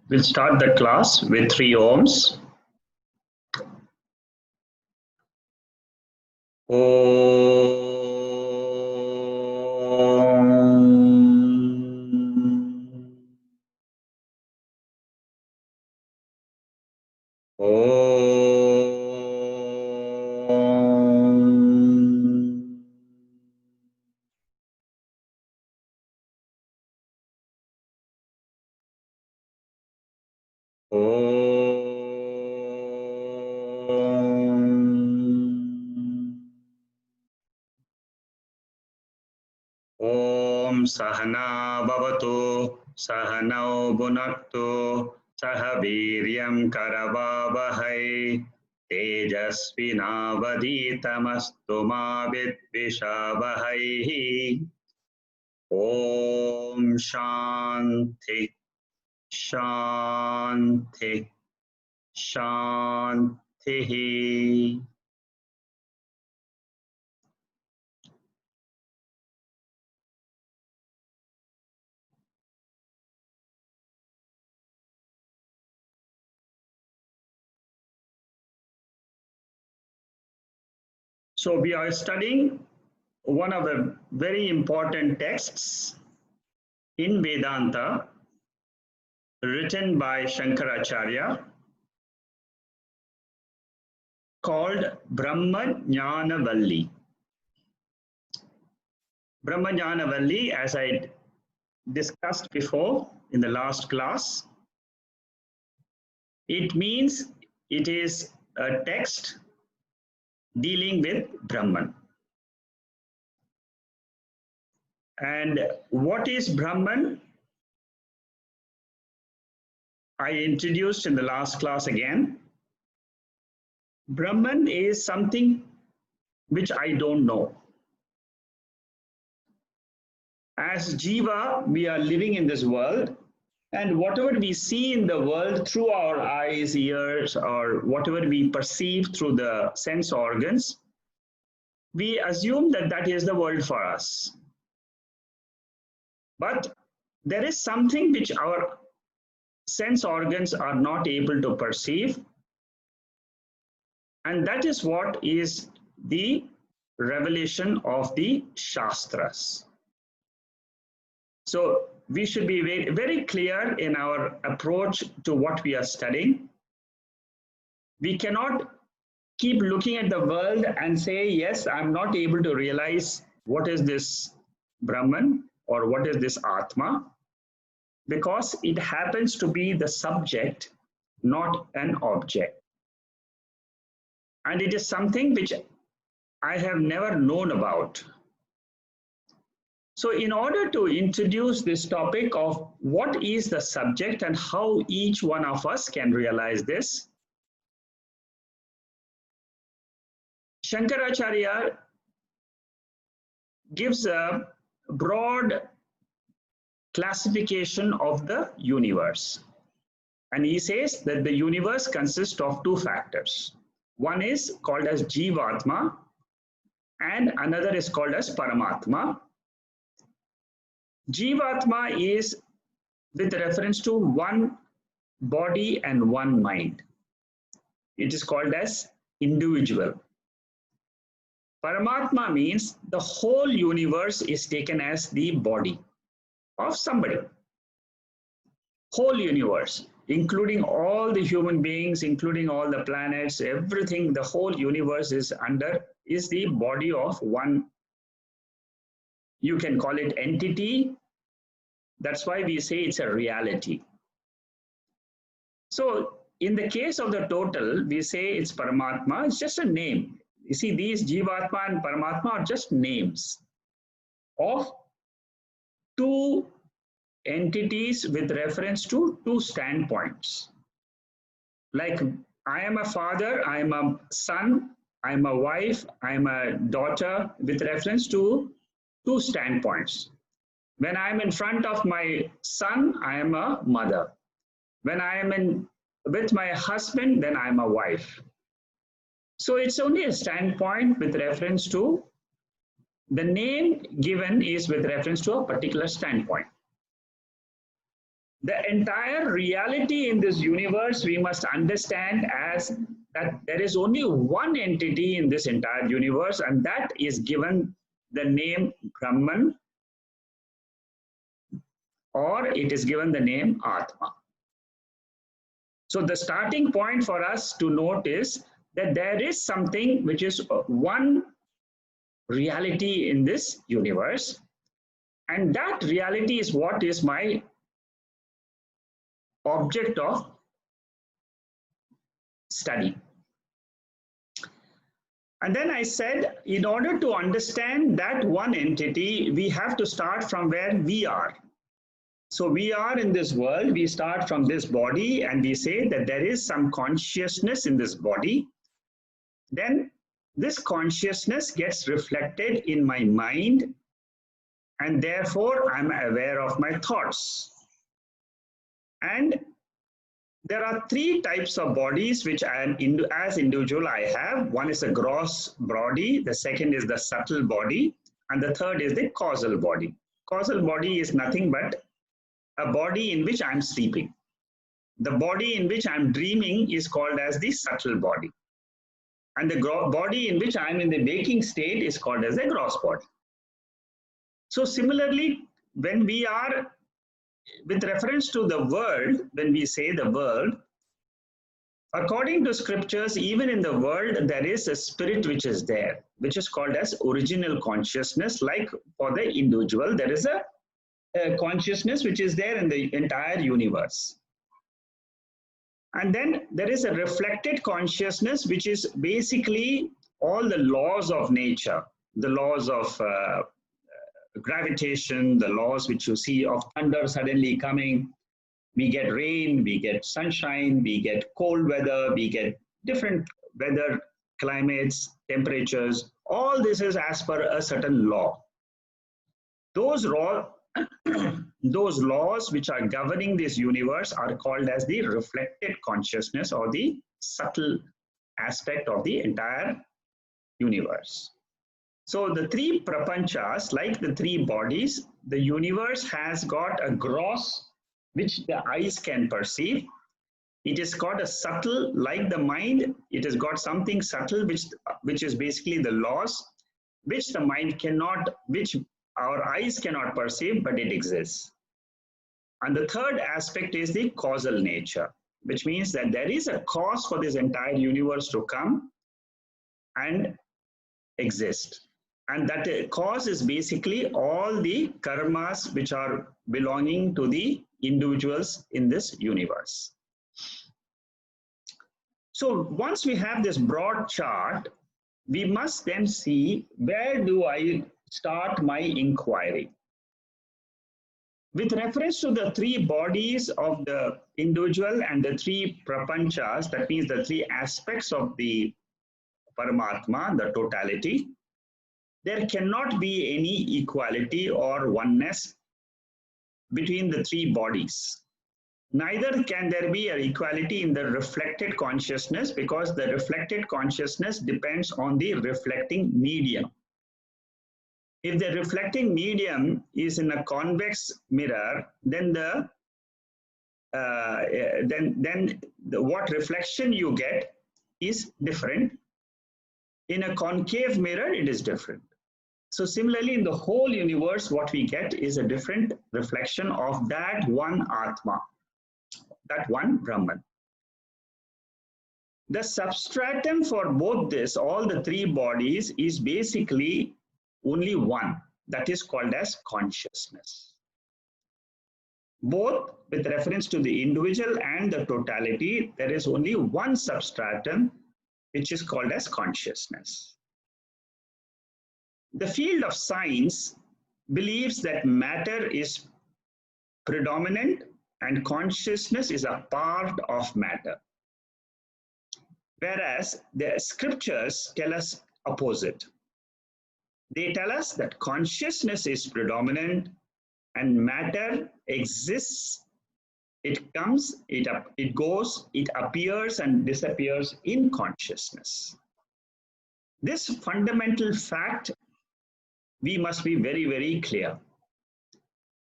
We'll start the class with 3 ohms. Om Sahana Bhavatu Sahanau Bhunaktu Sahaviryam Karavavahai Tejasvinavaditamastu ma vidvishavahai. Om Shanti Shanti Shanti. So we are studying one of the very important texts in Vedanta written by Shankaracharya called Brahma Jnanavalli. Brahma Jnanavalli, as I discussed before in the last class, it means it is a text dealing with Brahman. And what is Brahman? I introduced in the last class again. Brahman is something which I don't know. As Jiva, we are living in this world, and whatever we see in the world through our eyes, ears, or whatever we perceive through the sense organs, we assume that that is the world for us. But there is something which our sense organs are not able to perceive, and that is what is the revelation of the Shastras. So we should be very, very clear in our approach to what we are studying. We cannot keep looking at the world and say, yes, I'm not able to realize what is this Brahman or what is this Atma, because it happens to be the subject, not an object. And it is something which I have never known about. So in order to introduce this topic of what is the subject and how each one of us can realize this, Shankaracharya gives a broad classification of the universe. And he says that the universe consists of two factors. One is called as Jivatma and another is called as Paramatma. Jivatma is with reference to one body and one mind. It is called as individual. Paramatma means the whole universe is taken as the body of somebody. Whole universe, including all the human beings, including all the planets, everything, the whole universe is the body of one. You can call it entity. That's why we say it's a reality. So in the case of the total, we say it's Paramatma. It's just a name. You see, these Jivatma and Paramatma are just names of two entities with reference to two standpoints. Like I am a father, I am a son, I am a wife, I am a daughter, with reference to two standpoints. When I am in front of my son, I am a mother. When I am with my husband, then I am a wife. So it's only a standpoint with reference to the name given is with reference to a particular standpoint. The entire reality in this universe we must understand as that there is only one entity in this entire universe, and that is given the name Brahman, or it is given the name Atma. So the starting point for us to note is that there is something which is one reality in this universe, and that reality is what is my object of study. And then I said, in order to understand that one entity, we have to start from where we are. So we are in this world, we start from this body, and we say that there is some consciousness in this body. Then this consciousness gets reflected in my mind, and therefore I'm aware of my thoughts. And there are three types of bodies which as individual I have. One is a gross body, the second is the subtle body, and the third is the causal body. Causal body is nothing but a body in which I'm sleeping. The body in which I'm dreaming is called as the subtle body. And the body in which I'm in the waking state is called as the gross body. So similarly, when we are, with reference to the world, when we say the world, according to scriptures, even in the world, there is a spirit which is there, which is called as original consciousness. Like for the individual, there is a consciousness which is there in the entire universe. And then there is a reflected consciousness, which is basically all the laws of nature, the laws of gravitation, the laws which you see of thunder suddenly coming. We get rain, we get sunshine, we get cold weather, we get different weather, climates, temperatures. All this is as per a certain law. Those laws which are governing this universe are called as the reflected consciousness, or the subtle aspect of the entire universe. So the three prapanchas, like the three bodies, the universe has got a gross which the eyes can perceive. It is got a subtle, like the mind, it has got something subtle which is basically the laws, which the mind cannot, which our eyes cannot perceive, but it exists. And the third aspect is the causal nature, which means that there is a cause for this entire universe to come and exist. And that cause is basically all the karmas which are belonging to the individuals in this universe. So once we have this broad chart, we must then see, where do I start my inquiry? With reference to the three bodies of the individual and the three prapanchas, that means the three aspects of the Paramatma, the totality, there cannot be any equality or oneness between the three bodies. Neither can there be an equality in the reflected consciousness, because the reflected consciousness depends on the reflecting medium. If the reflecting medium is in a convex mirror, then what reflection you get is different. In a concave mirror, it is different. So similarly, in the whole universe, what we get is a different reflection of that one Atma, that one Brahman. The substratum for both this, all the three bodies, is basically only one, that is called as consciousness. Both with reference to the individual and the totality, there is only one substratum, which is called as consciousness. The field of science believes that matter is predominant and consciousness is a part of matter. Whereas the scriptures tell us opposite. They tell us that consciousness is predominant and matter exists. It comes, it goes, it appears and disappears in consciousness. This fundamental fact, we must be very, very clear.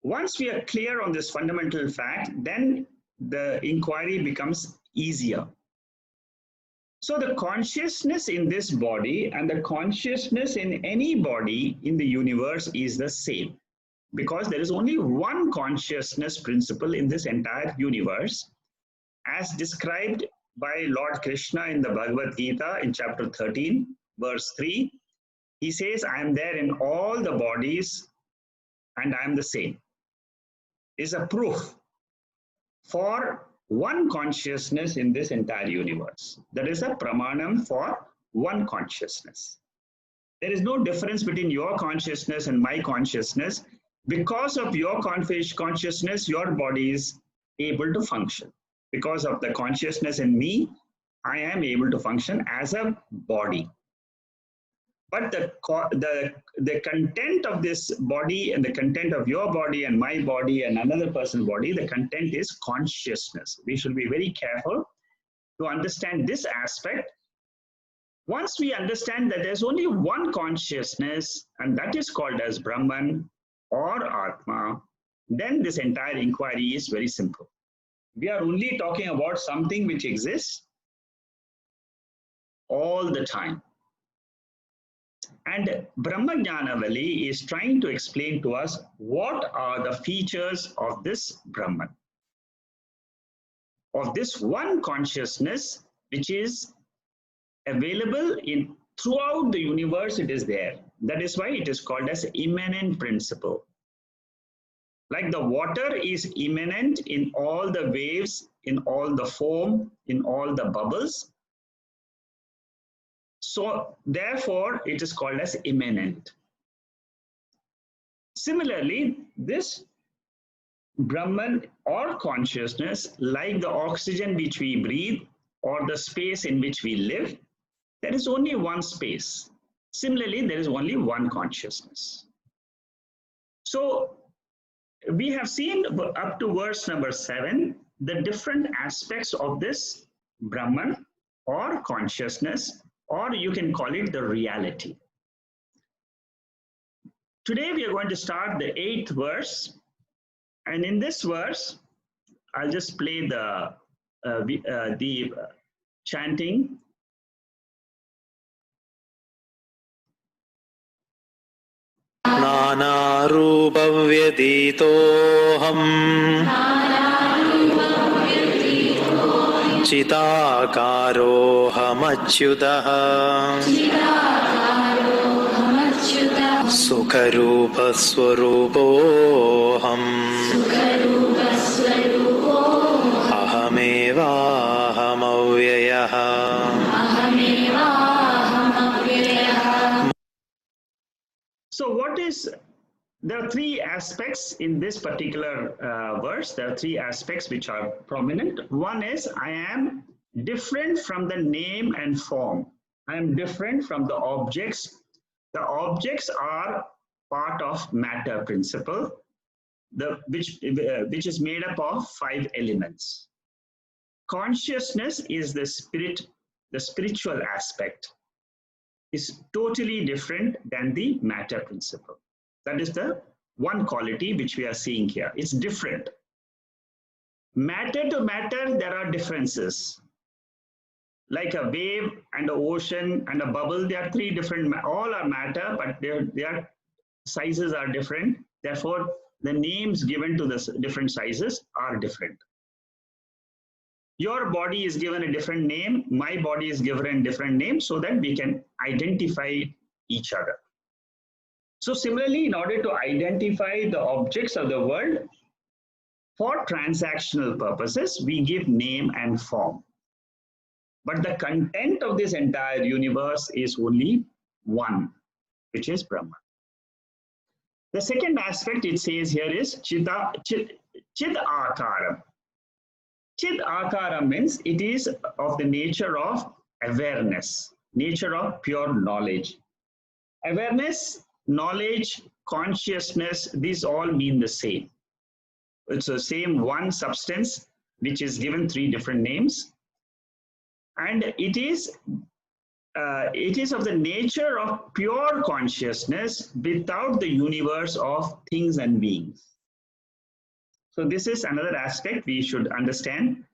Once we are clear on this fundamental fact, then the inquiry becomes easier. So the consciousness in this body and the consciousness in any body in the universe is the same, because there is only one consciousness principle in this entire universe, as described by Lord Krishna in the Bhagavad Gita in chapter 13, verse 3. He says, I am there in all the bodies and I am the same. Is a proof for one consciousness in this entire universe. That is a pramanam for one consciousness. There is no difference between your consciousness and my consciousness. Because of your consciousness, your body is able to function. Because of the consciousness in me, I am able to function as a body. But the content of this body and the content of your body and my body and another person's body, the content is consciousness. We should be very careful to understand this aspect. Once we understand that there's only one consciousness, and that is called as Brahman or Atma, then this entire inquiry is very simple. We are only talking about something which exists all the time. And Brahma Jnanavalli is trying to explain to us what are the features of this Brahman, of this one consciousness which is available in throughout the universe. It is there. That is why it is called as immanent principle. Like the water is immanent in all the waves, in all the foam, in all the bubbles. So therefore, it is called as immanent. Similarly, this Brahman or consciousness, like the oxygen which we breathe or the space in which we live, there is only one space. Similarly, there is only one consciousness. So we have seen up to verse number 7, the different aspects of this Brahman or consciousness, or you can call it the reality. Today we are going to start the 8th verse, and in this verse, I'll just play the chanting. Nana Rupa Vyaditoham Chitakaroham Achyutaha Sukharupa Swarupoham Ahameva Ahamavyayaha. So what is, there are 3 aspects in this particular verse. There are 3 aspects which are prominent. One is, I am different from the name and form. I am different from the objects. The objects are part of matter principle, which is made up of 5 elements. Consciousness is the spirit, the spiritual aspect is totally different than the matter principle. That is the one quality which we are seeing here. It's different. Matter to matter, there are differences. Like a wave and an ocean and a bubble, there are 3 different, all are matter, but their sizes are different. Therefore, the names given to the different sizes are different. Your body is given a different name, my body is given a different name, so that we can identify each other. So similarly, in order to identify the objects of the world, for transactional purposes, we give name and form. But the content of this entire universe is only one, which is Brahman. The second aspect it says here is Chid Akaram. Chid Akaram means it is of the nature of awareness, nature of pure knowledge. Awareness, knowledge, consciousness, these all mean the same. It's the same one substance which is given 3 different names. And it is of the nature of pure consciousness without the universe of things and beings. So this is another aspect we should understand,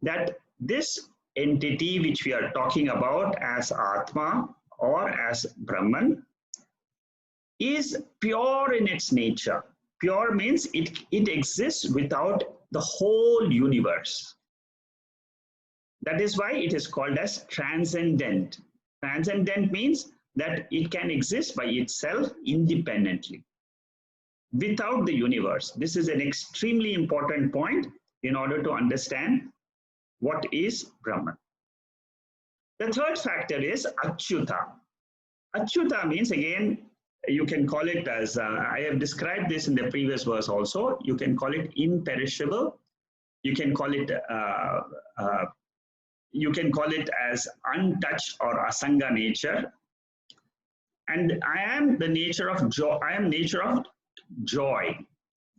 that this entity which we are talking about as Atma or as Brahman is pure in its nature. Pure means it exists without the whole universe. That is why it is called as transcendent. Transcendent means that it can exist by itself independently, without the universe. This is an extremely important point in order to understand what is Brahman. The third factor is Achyuta. Achyuta means, again, you can call it as, I have described this in the previous verse also, you can call it imperishable, you can call it as untouched or asanga nature. And I am the nature of joy. I am nature of joy.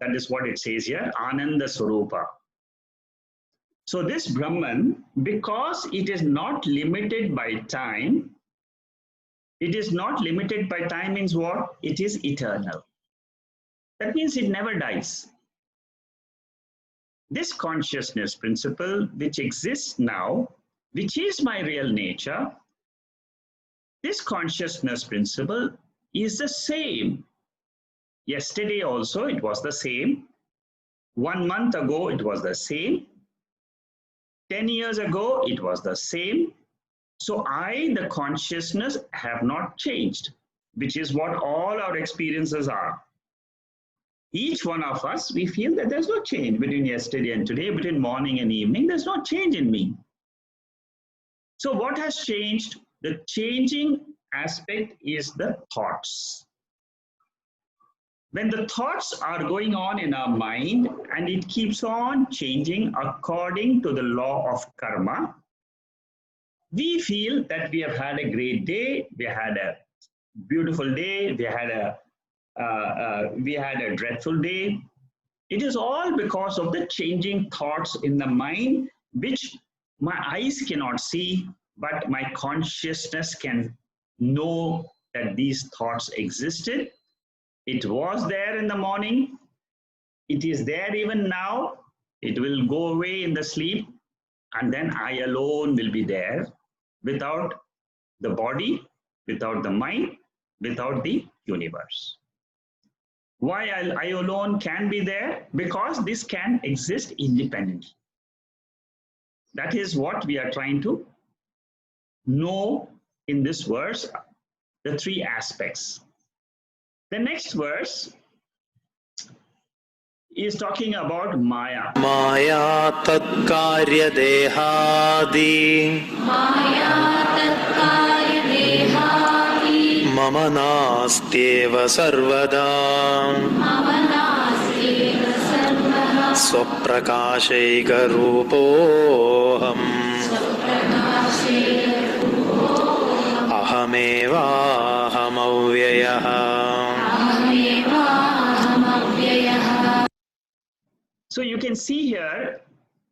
That is what it says here, Ananda Swarupa. So this Brahman, because it is not limited by time, it is not limited by time means what? It is eternal. That means it never dies. This consciousness principle which exists now, which is my real nature, this consciousness principle is the same. Yesterday also it was the same. 1 month ago it was the same. 10 years ago it was the same. So I, the consciousness, have not changed, which is what all our experiences are. Each one of us, we feel that there's no change between yesterday and today, between morning and evening. There's no change in me. So what has changed? The changing aspect is the thoughts. When the thoughts are going on in our mind and it keeps on changing according to the law of karma, we feel that we have had a great day, we had a beautiful day, we had a dreadful day. It is all because of the changing thoughts in the mind, which my eyes cannot see, but my consciousness can know that these thoughts existed. It was there in the morning. It is there even now. It will go away in the sleep. And then I alone will be there, without the body, without the mind, without the universe. Why I alone can be there? Because this can exist independently. That is what we are trying to know in this verse, the three aspects. The next verse is talking about Maya. Maya tatkarya dehadi mama nastyeva sarvada swaprakashayika rupoham ahameva ahamavyayah. So you can see here,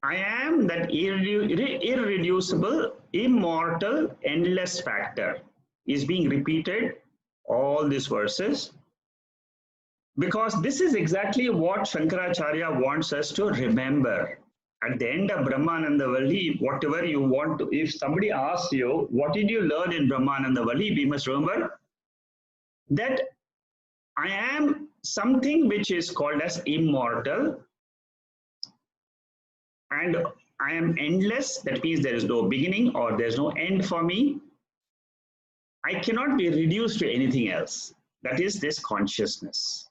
I am that irreducible, immortal, endless factor is being repeated, all these verses, because this is exactly what Shankaracharya wants us to remember. At the end of Brahma Jnanavalli, whatever you want to, if somebody asks you, what did you learn in Brahma Jnanavalli, we must remember that I am something which is called as immortal, and I am endless. That means there is no beginning or there's no end for me. I cannot be reduced to anything else. That is this consciousness.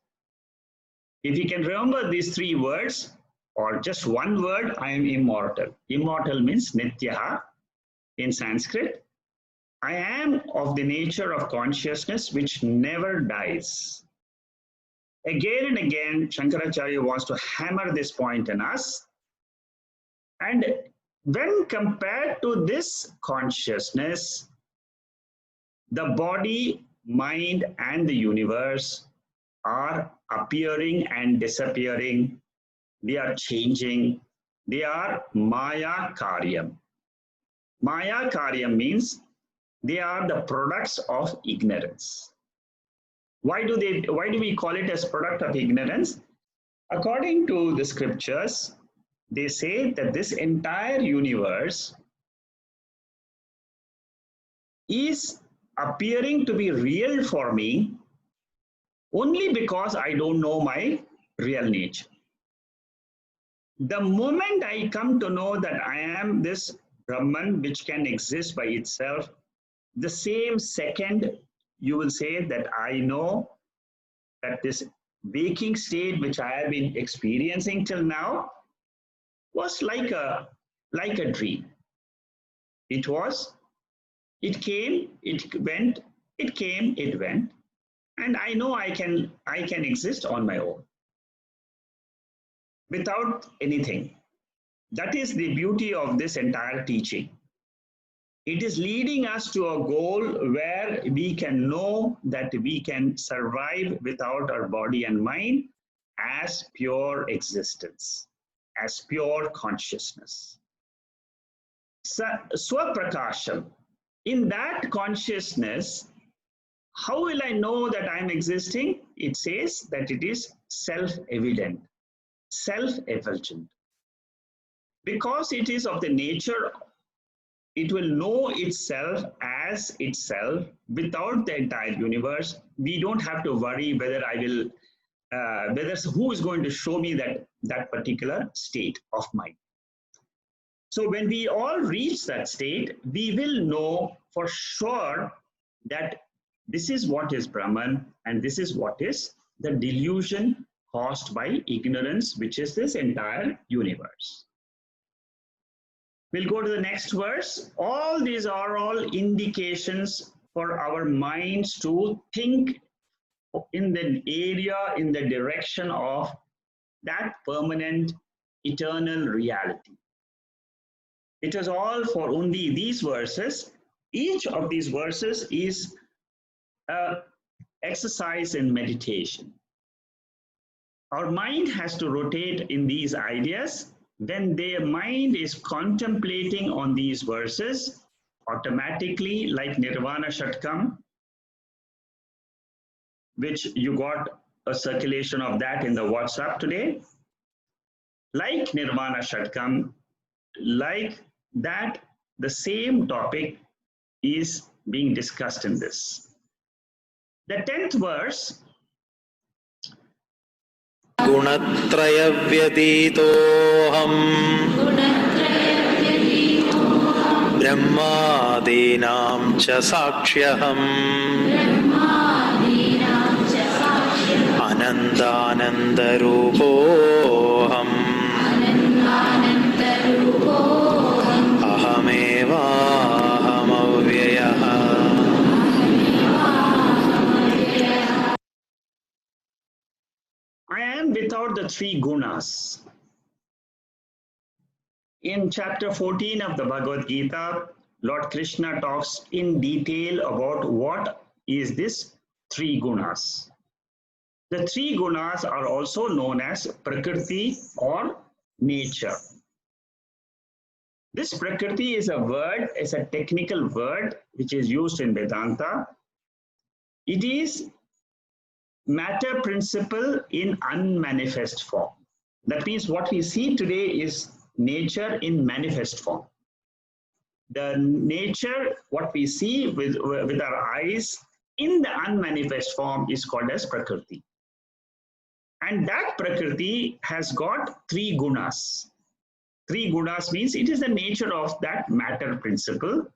If you can remember these three words, or just one word, I am immortal. Immortal means nityaha in Sanskrit. I am of the nature of consciousness which never dies. Again and again, Shankaracharya wants to hammer this point in us. And when compared to this consciousness, the body, mind, and the universe are appearing and disappearing. They are changing. They are Maya Karyam. Maya Karyam means they are the products of ignorance. Why do we call it as product of ignorance? According to the scriptures, they say that this entire universe is appearing to be real for me only because I don't know my real nature. The moment I come to know that I am this Brahman which can exist by itself, the same second you will say that I know that this waking state which I have been experiencing till now was like a dream. It was, it came, it went, it came, it went, and I know I can exist on my own without anything. That is the beauty of this entire teaching. It is leading us to a goal where we can know that we can survive without our body and mind as pure existence, as pure consciousness. Swaprakasham. In that consciousness, how will I know that I am existing? It says that it is self-evident, self-effulgent. Because it is of the nature, it will know itself as itself without the entire universe. We don't have to worry whether I will, whether who is going to show me that particular state of mind. So when we all reach that state, we will know for sure that this is what is Brahman and this is what is the delusion caused by ignorance, which is this entire universe. We'll go to the next verse. All these are all indications for our minds to think in the area, in the direction of that permanent, eternal reality. It is all for only these verses. Each of these verses is an exercise in meditation. Our mind has to rotate in these ideas. When their mind is contemplating on these verses, automatically, like Nirvana Shatkam, which you got a circulation of that in the WhatsApp today, like Nirvana Shatkam, like that, the same topic is being discussed in this. The 10th verse. गुणत्रयव्यतीतोऽहम् ब्रह्मादीनां च साक्ष्यहम् अनन्तानन्दरूपोऽहम् अहमेवाहमव्ययः. I am without the three gunas. In chapter 14 of the Bhagavad Gita, Lord Krishna talks in detail about what is this three gunas. The three gunas are also known as Prakriti or nature. This Prakriti is a word, is a technical word which is used in Vedanta. It is matter principle in unmanifest form. That means what we see today is nature in manifest form. The nature, what we see with our eyes in the unmanifest form is called as Prakriti. And that Prakriti has got three gunas. Three gunas means it is the nature of that matter principle,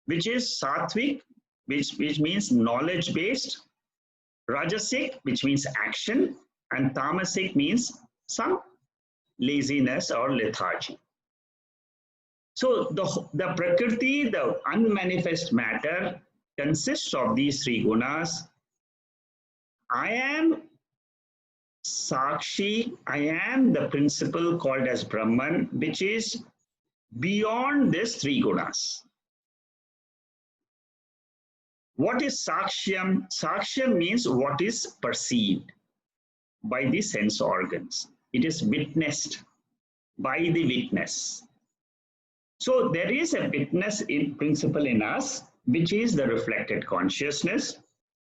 which is Sattvic, which means knowledge based, Rajasic, which means action, and Tamasic means some laziness or lethargy. So the Prakriti, the unmanifest matter, consists of these three gunas. I am Sakshi, I am the principle called as Brahman, which is beyond these three gunas. What is Sakshyam? Sakshyam means what is perceived by the sense organs. It is witnessed by the witness. So there is a witness in principle in us, which is the reflected consciousness,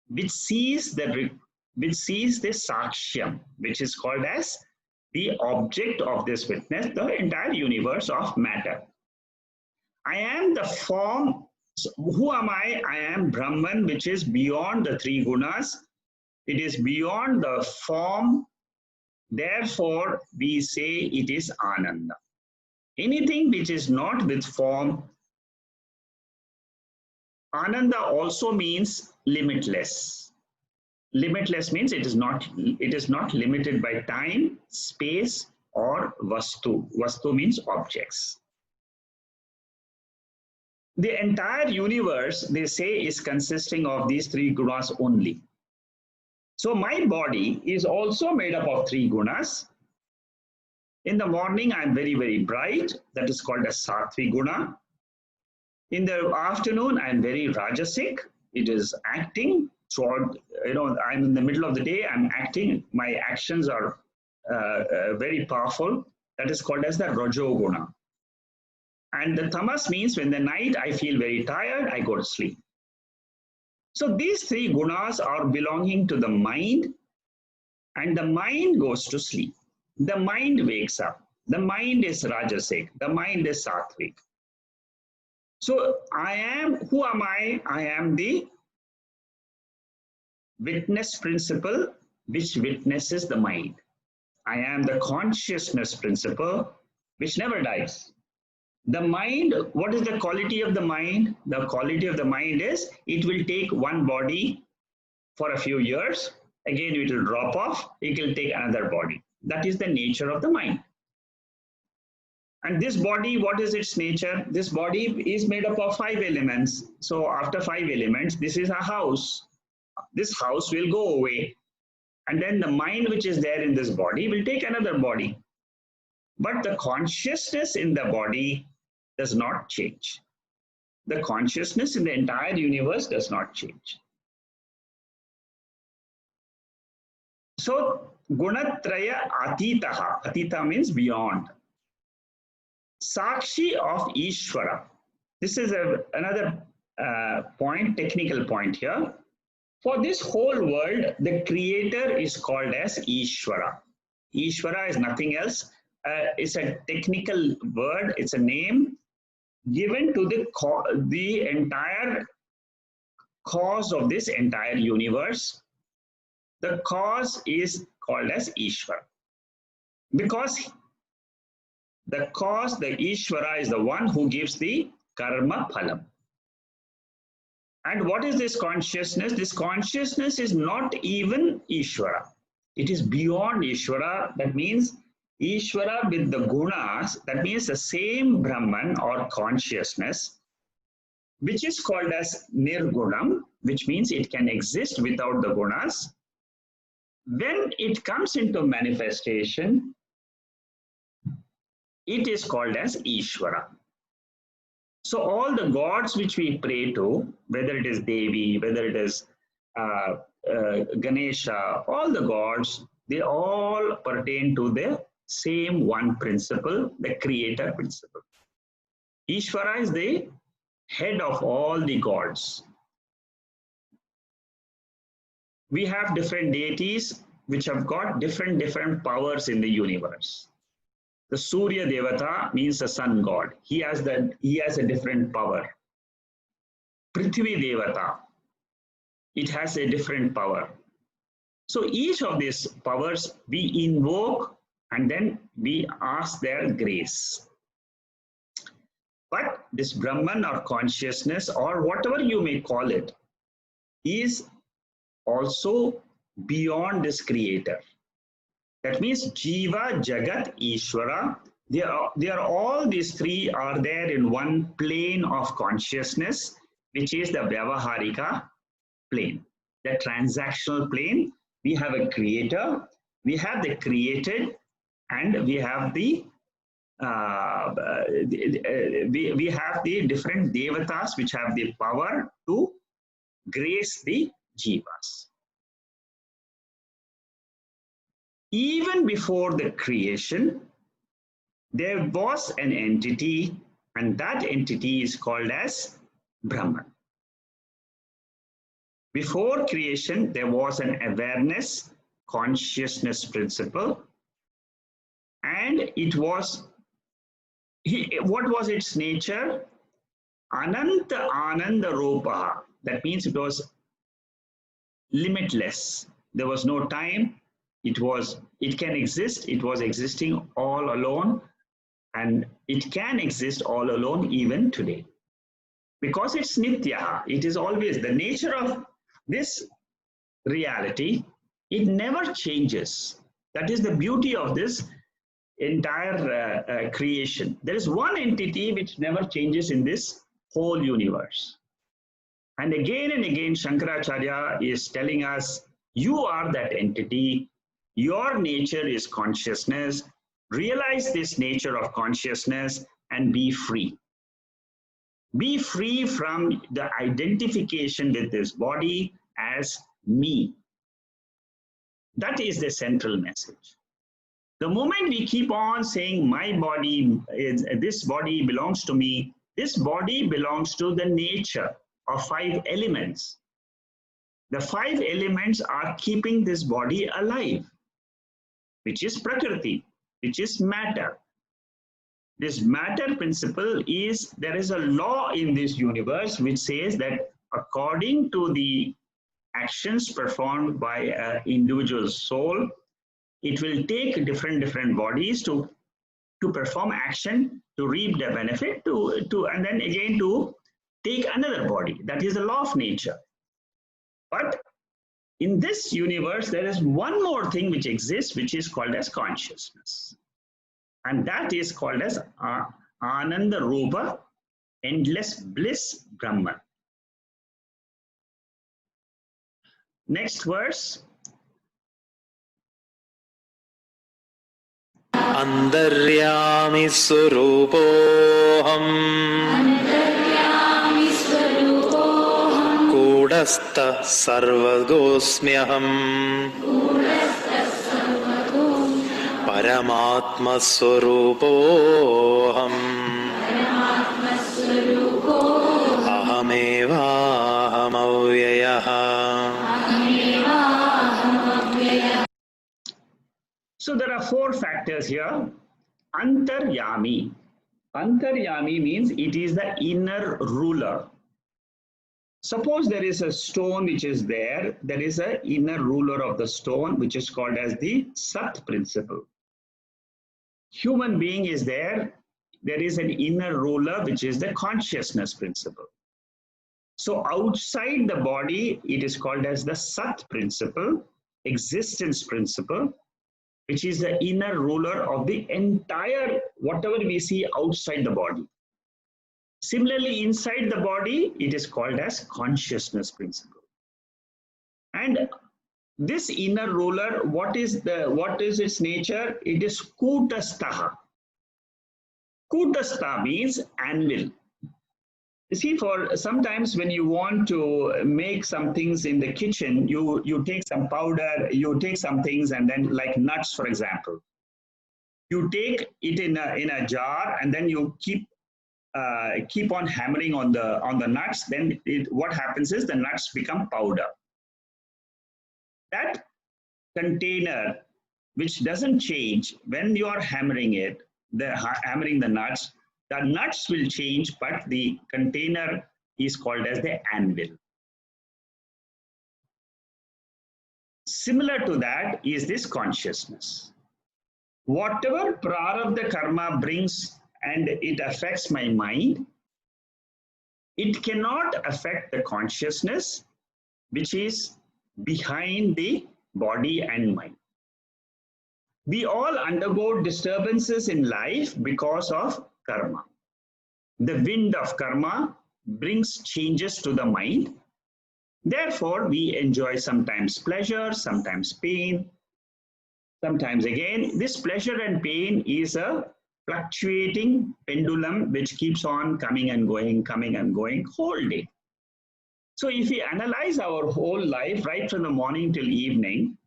which sees the which sees the Sakshyam, which is called as the object of this witness, the entire universe of matter. I am the form. So who am I? I am Brahman, which is beyond the three gunas. It is beyond the form. Therefore, we say it is Ananda. Anything which is not with form, Ananda also means limitless. Limitless means it is not limited by time, space, or vastu. Vastu means objects. The entire universe, they say, is consisting of these three gunas only. So my body is also made up of three gunas. In the morning, I'm very, very bright. That is called a sattvic guna. In the afternoon, I'm very rajasic. It is acting throughout, I'm in the middle of the day, I'm acting. My actions are very powerful. That is called as the rajoguna. And the tamas means when the night I feel very tired, I go to sleep. So these three gunas are belonging to the mind, and the mind goes to sleep. The mind wakes up. The mind is rajasic. The mind is sattvic. So who am I? I am the witness principle which witnesses the mind. I am the consciousness principle which never dies. The mind, what is the quality of the mind? The quality of the mind is it will take one body for a few years. Again, it will drop off. It will take another body. That is the nature of the mind. And this body, what is its nature? This body is made up of 5 elements. So after 5 elements, this is a house. This house will go away. And then the mind which is there in this body will take another body. But the consciousness in the body does not change. The consciousness in the entire universe does not change. So, gunatraya atitaha. Atita means beyond. Sakshi of Ishvara. This is another point, technical point here. For this whole world, the creator is called as Ishvara. Ishvara is nothing else. It's a technical word. It's a name given to the entire cause of this entire universe. The cause is called as Ishvara. Because the cause, the Ishvara, is the one who gives the karma phalam. And what is this consciousness? This consciousness is not even Ishvara. It is beyond Ishvara. That means Ishvara with the gunas, that means the same Brahman or consciousness, which is called as nirgunam, which means it can exist without the gunas. When it comes into manifestation, it is called as Ishvara. So all the gods which we pray to, whether it is Devi, whether it is Ganesha, all the gods, they all pertain to the same one principle, the creator principle. Ishvara is the head of all the gods. We have different deities which have got different powers in the universe. The Surya Devata means the sun god. He has a different power. Prithvi Devata, it has a different power. So each of these powers we invoke and then we ask their grace. But this Brahman or consciousness or whatever you may call it is also beyond this creator. That means Jiva, Jagat, Ishvara, they are all these three are there in one plane of consciousness, which is the Vyavaharika plane, the transactional plane. We have a creator, we have the created, and we have the different devatas which have the power to grace the jivas. Even before the creation, there was an entity, and that entity is called as Brahman. Before creation, there was an awareness, consciousness principle, and it was, what was its nature? Ananta Ananda Rupa. That means it was limitless. There was no time. It can exist. It was existing all alone, and it can exist all alone even today. Because it's nitya, it is always the nature of this reality, it never changes. That is the beauty of this entire creation. There is one entity which never changes in this whole universe. And again, Shankaracharya is telling us, you are that entity, your nature is consciousness, realize this nature of consciousness and be free. Be free from the identification with this body as me. That is the central message. The moment we keep on saying, my body, this body belongs to me, this body belongs to the nature of 5 elements. The 5 elements are keeping this body alive, which is Prakriti, which is matter. This matter principle is, there is a law in this universe which says that according to the actions performed by an individual soul, it will take different bodies to perform action, to reap the benefit, and then again to take another body. That is the law of nature. But in this universe, there is one more thing which exists, which is called as consciousness. And that is called as Ananda Rupa, endless bliss Brahman. Next verse. Andaryami Swarupoham Kudastha Sarvagosmyaham Paramatma Swarupoham Ahameva Ahamavyayaha. So there are 4 factors here. Antaryami. Antaryami means it is the inner ruler. Suppose there is a stone which is there is an inner ruler of the stone which is called as the Sat principle. Human being is there is an inner ruler which is the consciousness principle. So outside the body, it is called as the Sat principle, existence principle, which is the inner ruler of the entire, whatever we see outside the body. Similarly, inside the body, it is called as consciousness principle. And this inner ruler, what is its nature? It is Kutastaha. Kutastha means anvil. You see, for sometimes when you want to make some things in the kitchen, you take some powder, you take some things, and then like nuts, for example, you take it in a jar, and then you keep on hammering on the nuts. Then what happens is the nuts become powder. That container, which doesn't change when you are hammering it, hammering the nuts will change, but the container is called as the anvil. Similar to that is this consciousness. Whatever prarabdha karma brings and it affects my mind, it cannot affect the consciousness which is behind the body and mind. We all undergo disturbances in life because of karma. The wind of karma brings changes to the mind. Therefore, we enjoy sometimes pleasure, sometimes pain. Sometimes again, this pleasure and pain is a fluctuating pendulum which keeps on coming and going whole day. So if we analyze our whole life right from the morning till evening,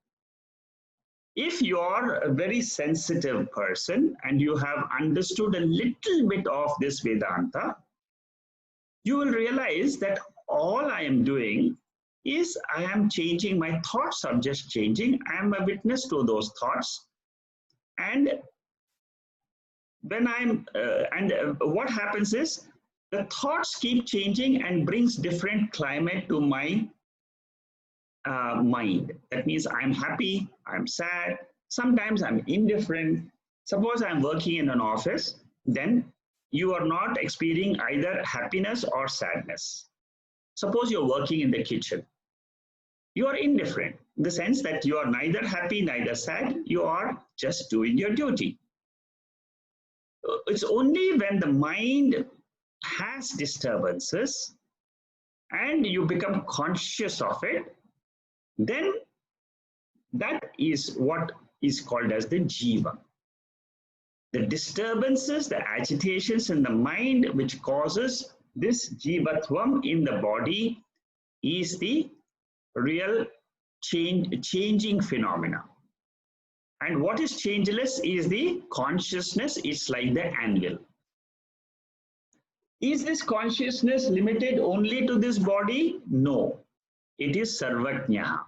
if you are a very sensitive person and you have understood a little bit of this Vedanta, you will realize that all I am doing is I am changing, my thoughts are just changing. I am a witness to those thoughts. And when what happens is the thoughts keep changing and brings different climate to my mind. That means I'm happy, I'm sad, sometimes I'm indifferent. Suppose I'm working in an office, then you are not experiencing either happiness or sadness. Suppose you're working in the kitchen. You are indifferent in the sense that you are neither happy, neither sad. You are just doing your duty. It's only when the mind has disturbances and you become conscious of it, then that is what is called as the jiva. The disturbances, the agitations in the mind which causes this jivatvam in the body is the real changing phenomena. And what is changeless is the consciousness. It's like the anvil. Is this consciousness limited only to this body? No. It is sarvatnya.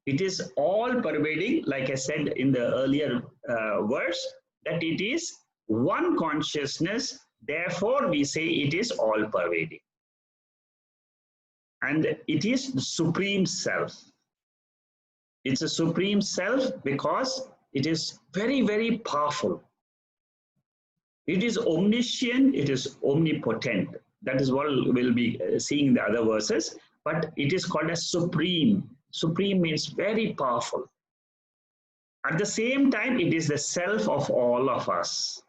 It is all pervading, like I said in the earlier verse, that it is one consciousness. Therefore, we say it is all pervading. And it is the supreme self. It's a supreme self because it is very, very powerful. It is omniscient, it is omnipotent. That is what we'll be seeing in the other verses. But it is called as supreme. Supreme means very powerful. At the same time, it is the self of all of us.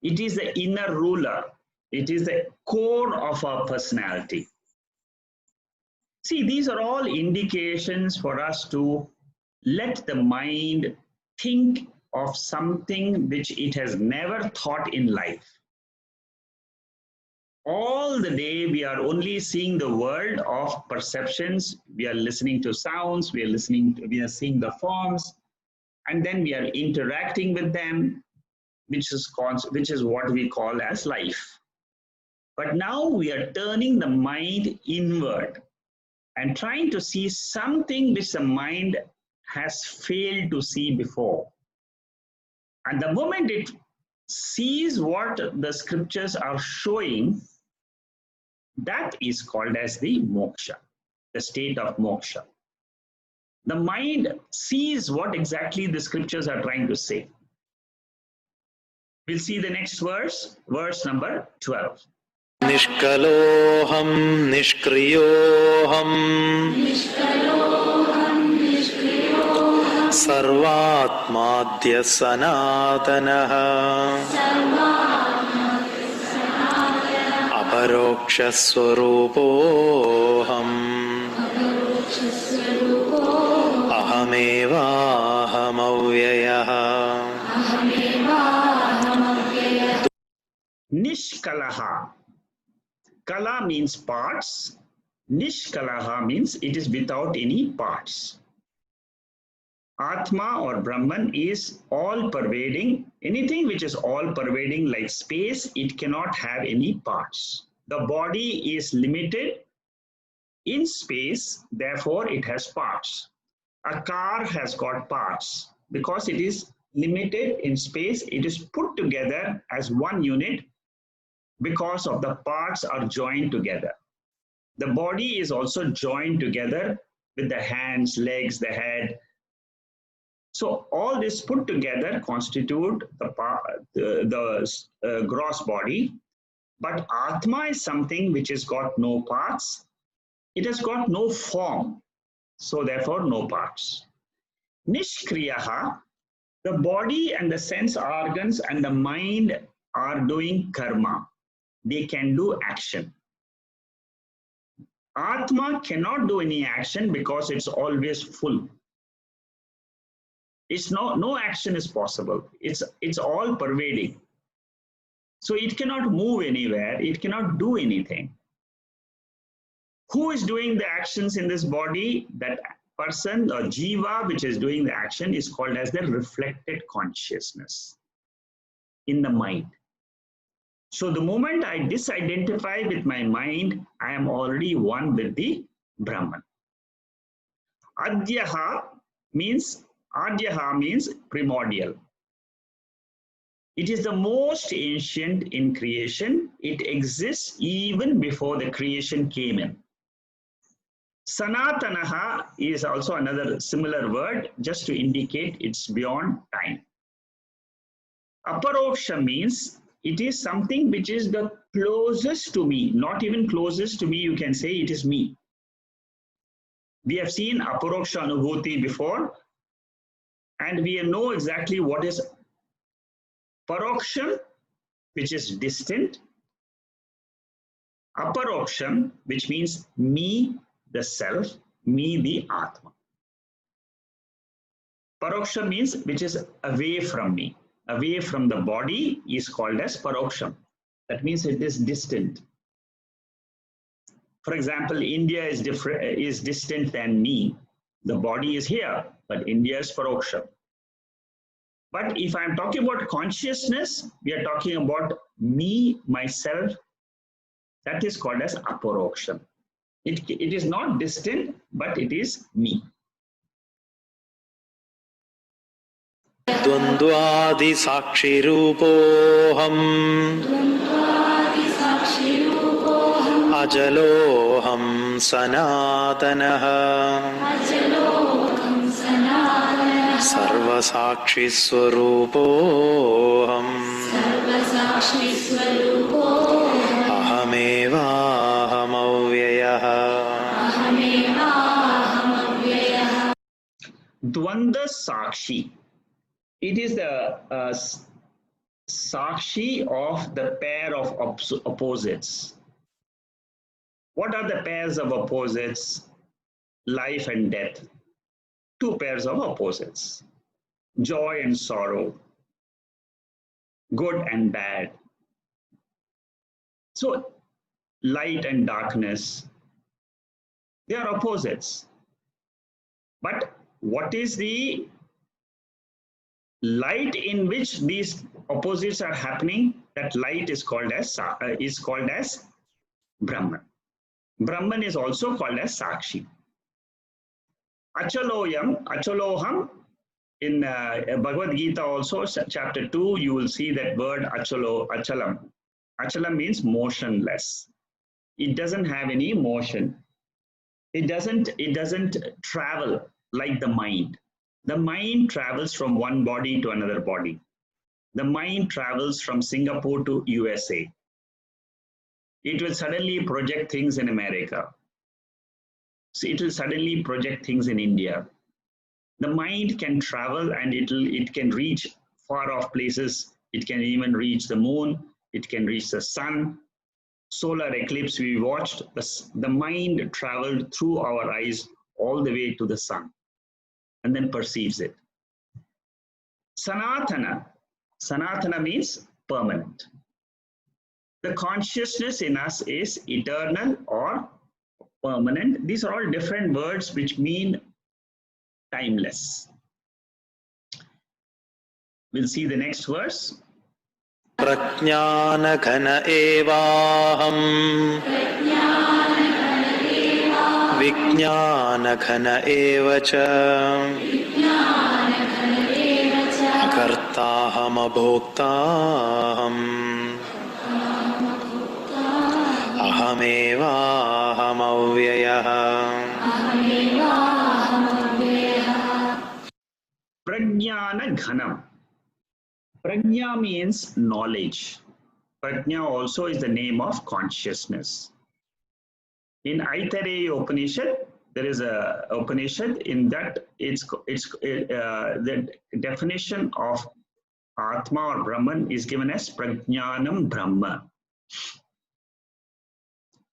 It is the inner ruler. It is the core of our personality. See, these are all indications for us to let the mind think of something which it has never thought in life. All the day we are only seeing the world of perceptions. We are listening to sounds, we are seeing the forms, and then we are interacting with them, which is what we call as life. But now we are turning the mind inward and trying to see something which the mind has failed to see before. And the moment it sees what the scriptures are showing, that is called as the moksha, the state of moksha. The mind sees what exactly the scriptures are trying to say. We'll see the next verse, verse number 12. Nishkaloham nishkriyoham sarvatmadya sanatanaha aparoksha swarupoham ahameva ahamavyayaha. Nishkalaha. Kala means parts. Nishkalaha means it is without any parts. Atma or Brahman is all pervading. Anything which is all pervading like space, it cannot have any parts. The body is limited in space, therefore it has parts. A car has got parts. Because it is limited in space, it is put together as one unit because of the parts are joined together. The body is also joined together with the hands, legs, the head. So all this put together constitute the gross body. But Atma is something which has got no parts. It has got no form. So therefore no parts. Nishkriyaha, the body and the sense organs and the mind are doing karma. They can do action. Atma cannot do any action because it's always full. It's no action is possible. It's all pervading. So it cannot move anywhere. It cannot do anything. Who is doing the actions in this body? That person or jiva which is doing the action is called as the reflected consciousness in the mind. So the moment I disidentify with my mind, I am already one with the Brahman. Adyaha means primordial. It is the most ancient in creation. It exists even before the creation came in. Sanatanaha is also another similar word just to indicate it's beyond time. Aparoksha means it is something which is the closest to me, not even closest to me, you can say it is me. We have seen aparoksha anubhuti before, and we know exactly what is paroksham, which is distant, aparoksham, which means me, the self, me, the Atma. Paroksha means which is away from me, away from the body is called as paroksham. That means it is distant. For example, India is distant than me. The body is here, but India is paroksham. But if I'm talking about consciousness, we are talking about me, myself. That is called as aparoksham. It is not distant, but it is me. द्वन्द्वादि साक्षिरूपोऽहम् अजलोऽहं सनातनः सर्वसाक्षिस्वरूपोऽहम् अहमेवाहमव्ययः. Dvanda Sakshi. It is the Sakshi of the pair of opposites. What are the pairs of opposites? Life and death. Two pairs of opposites. Joy and sorrow. Good and bad. So, light and darkness. They are opposites. But what is the light in which these opposites are happening? That light is called as Brahman. Brahman is also called as Sakshi. Achaloham, in Bhagavad Gita also, chapter 2, you will see that word achalam. Achalam means motionless. It doesn't have any motion. It doesn't travel like the mind. The mind travels from one body to another body. The mind travels from Singapore to USA. It will suddenly project things in America. So it will suddenly project things in India. The mind can travel and it can reach far off places. It can even reach the moon. It can reach the sun. Solar eclipse we watched, the mind traveled through our eyes all the way to the sun and then perceives it. Sanatana means permanent. The consciousness in us is eternal or permanent. These are all different words which mean timeless. We'll see the next verse. प्रज्ञानघन एवाहम् विज्ञानघन एव च अकर्ताहमभोक्ताहम् अहमेवाहमव्ययः. Prajnana Ghanam. Prajna means knowledge. Prajna also is the name of consciousness. In Aitareya Upanishad, there is a Upanishad in that the definition of Atma or Brahman is given as Prajnanam Brahma.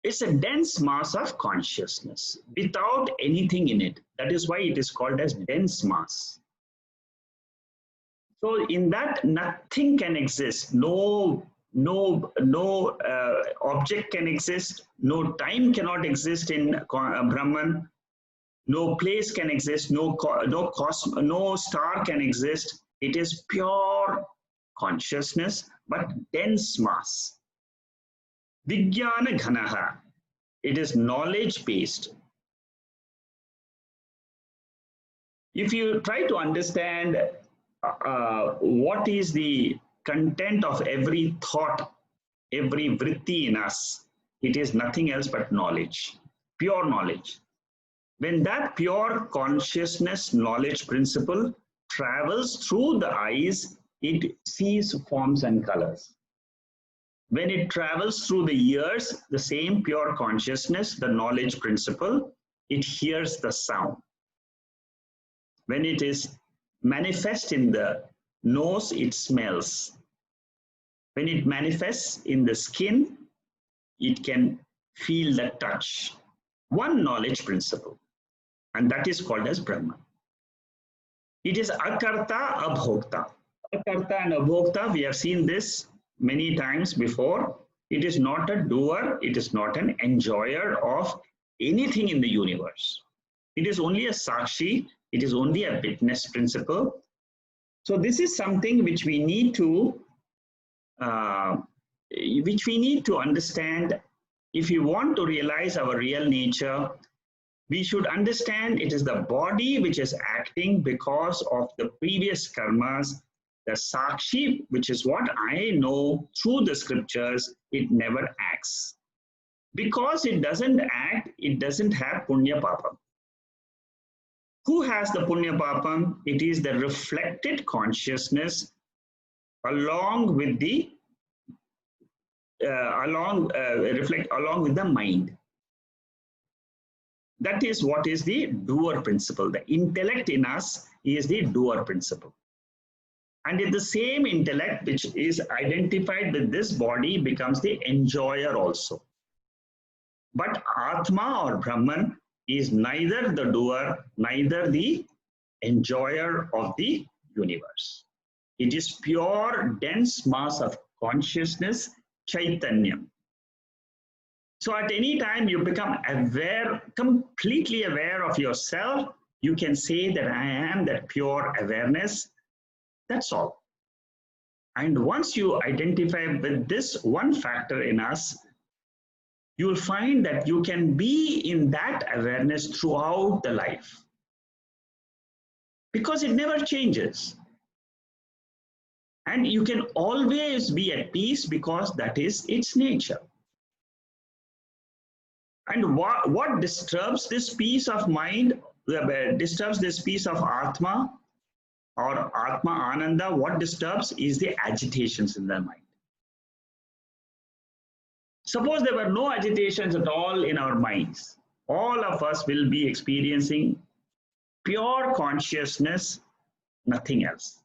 It's a dense mass of consciousness without anything in it. That is why it is called as dense mass. So in that, nothing can exist. No object can exist. No time cannot exist in Brahman. No place can exist. No star can exist. It is pure consciousness, but dense mass. Vijnana Ghanaha. It is knowledge based. if you try to understand what is the content of every thought, every vritti in us, it is nothing else but knowledge, pure knowledge. When that pure consciousness knowledge principle travels through the eyes, it sees forms and colors. When it travels through the ears, the same pure consciousness, the knowledge principle, it hears the sound. When it is manifest in the nose, it smells. When it manifests in the skin, it can feel the touch. One knowledge principle, and that is called as Brahman. It is akarta abhokta. Akarta and abhokta, we have seen this many times before. It is not a doer, it is not an enjoyer of anything in the universe. It is only a sakshi, it is only a witness principle. So this is something which we need to understand. If you want to realize our real nature, we should understand it is the body which is acting because of the previous karmas. The sakshi, which is what I know through the scriptures, it never acts. Because it doesn't act, it doesn't have punya papam. Who has the punya papam? It is the reflected consciousness along with the along with the mind. That is what is the doer principle. The intellect in us is the doer principle. And if the same intellect which is identified with this body becomes the enjoyer also. But Atma or Brahman is neither the doer, neither the enjoyer of the universe. It is pure, dense mass of consciousness, Chaitanyam. So at any time you become aware, completely aware of yourself, you can say that I am that pure awareness. That's all. And once you identify with this one factor in us, you will find that you can be in that awareness throughout the life. Because it never changes. And you can always be at peace because that is its nature. And what disturbs this peace of mind, disturbs this peace of Atma or Atma Ananda, what disturbs is the agitations in the mind. Suppose there were no agitations at all in our minds. All of us will be experiencing pure consciousness, nothing else.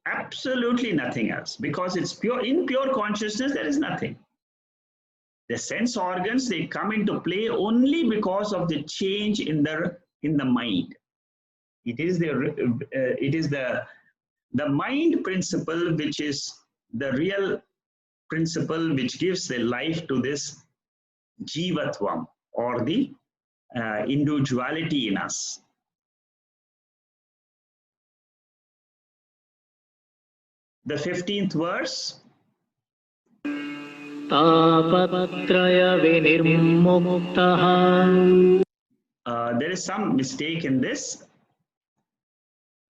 Absolutely nothing else, because it's pure. In pure consciousness, there is nothing. The sense organs, they come into play only because of the change in the mind. It is the mind principle which is the real principle which gives the life to this jivatvam or the individuality in us. The 15th verse. There is some mistake in this.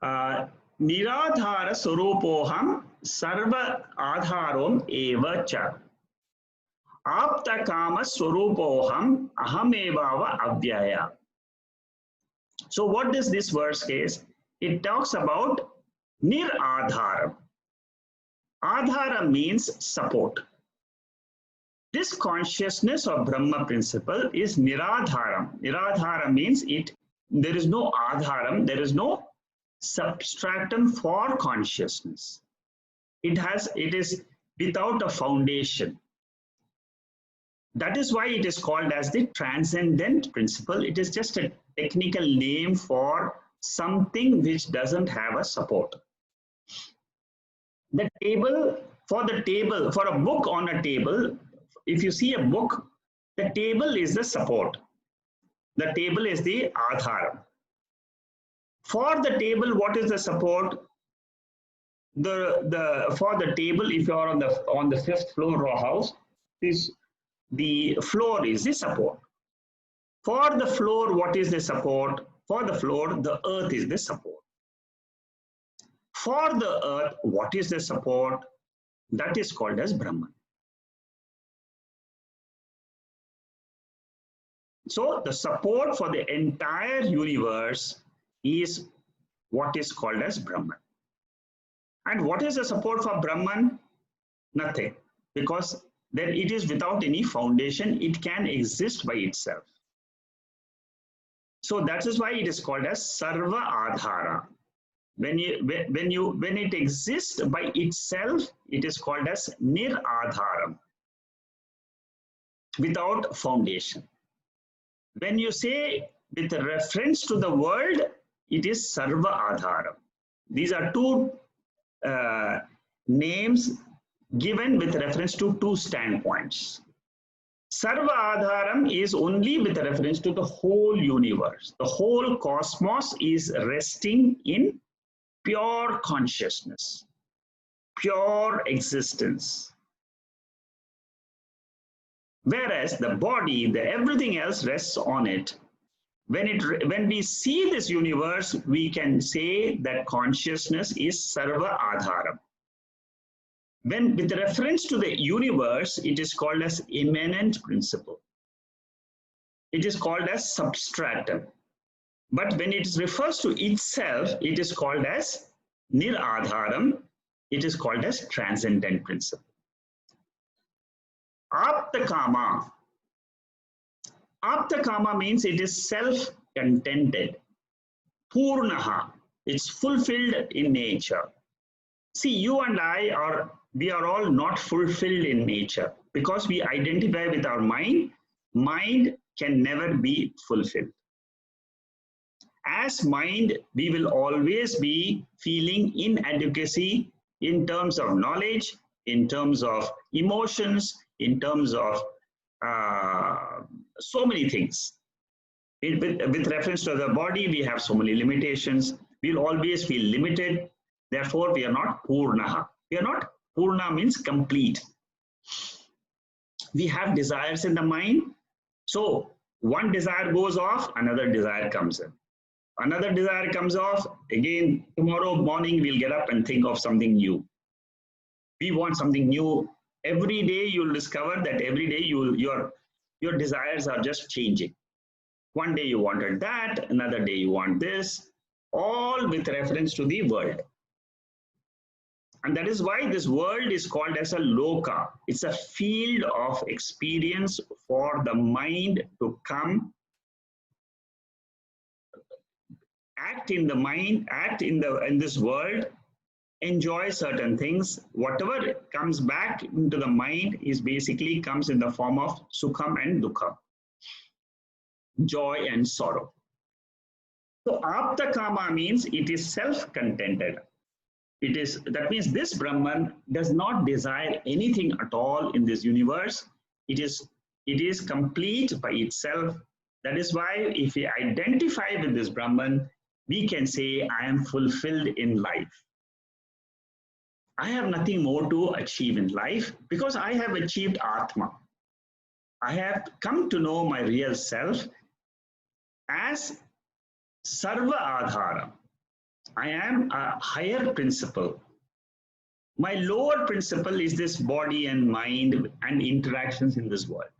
Niradhara Surupoham Sarva Adharom Eva Cha Apta Kama Surupoham Ahamevava Avyaya. So what does this verse say? It talks about Niradhara. Adhara means support. This consciousness of Brahma principle is Niradharam. Niradhara means there is no Adharam, there is no substratum for consciousness. It is without a foundation. That is why it is called as the transcendent principle. It is just a technical name for something which doesn't have a support. For a book on a table, if you see a book, the table is the support. The table is the adharam. For the table, what is the support? For the table, if you are on the 5th floor row house, the floor is the support. For the floor, what is the support? For the floor, the earth is the support. For the earth, what is the support? That is called as Brahman. So the support for the entire universe is what is called as Brahman. And what is the support for Brahman? Nothing, because then it is without any foundation. It can exist by itself. So that is why it is called as Sarva Adhara. When it exists by itself, it is called as Nir-Adharam, without foundation. When you say with reference to the world, it is Sarva Adharam. These are two names given with reference to two standpoints. Sarva Adharam is only with reference to the whole universe. The whole cosmos is resting in pure consciousness, pure existence. Whereas the body, everything else rests on it. When we see this universe, we can say that consciousness is Sarva Adharam. When with reference to the universe, it is called as immanent principle. It is called as substratum. But when it refers to itself, it is called as Nir-Adharam. It is called as transcendent principle. Aptakama. Aptakama means it is self-contented. Purnaha. It's fulfilled in nature. See, you and I we are all not fulfilled in nature because we identify with our mind. Mind can never be fulfilled. As mind, we will always be feeling inadequacy in terms of knowledge, in terms of emotions, in terms of so many things. With reference to the body, we have so many limitations. We'll always feel limited. Therefore, we are not Purnaha. We are not, Purna means complete. We have desires in the mind. So one desire goes off, another desire comes in. Another desire comes off, again, tomorrow morning we'll get up and think of something new. We want something new. Every day you'll discover that every day your desires are just changing. One day you wanted that, another day you want this, all with reference to the world. And that is why this world is called as a loka. It's a field of experience for the mind to come, act in the mind, act in this world, enjoy certain things. Whatever comes back into the mind is basically comes in the form of sukham and dukkha, joy and sorrow. So aptakama means it is self-contented. That means this Brahman does not desire anything at all in this universe. It is complete by itself. That is why if we identify with this Brahman, we can say, I am fulfilled in life. I have nothing more to achieve in life because I have achieved Atma. I have come to know my real self as Sarva Adhara. I am a higher principle. My lower principle is this body and mind and interactions in this world.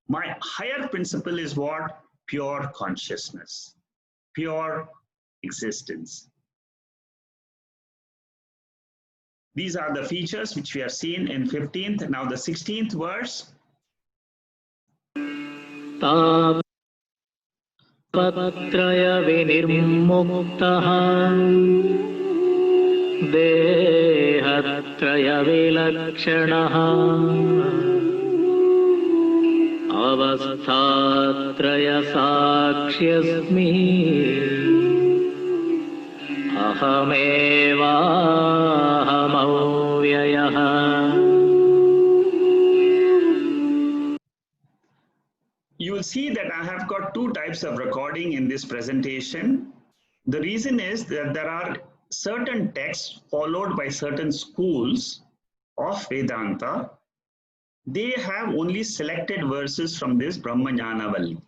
My higher principle is what? Pure consciousness, pure existence. These are the features which we have seen in 15th. Now the 16th verse. Tapatraya vinirmuktaha dehatraya vilakshanaha avasthatraya sakshyasmi ahameva ahamavyayaha. You will see that I have got two types of recording in this presentation. The reason is that there are certain texts followed by certain schools of Vedanta. They have only selected verses from this Brahma Jnanavalli.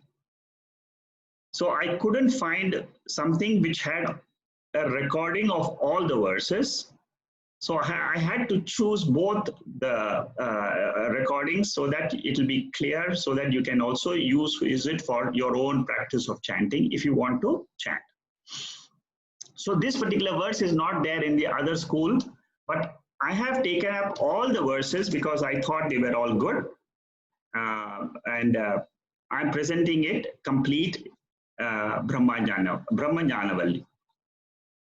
So I couldn't find something which had a recording of all the verses. So I had to choose both the recordings so that it will be clear, so that you can also use it for your own practice of chanting if you want to chant. So this particular verse is not there in the other school, but I have taken up all the verses because I thought they were all good. And I'm presenting it complete Brahma Jnanavalli.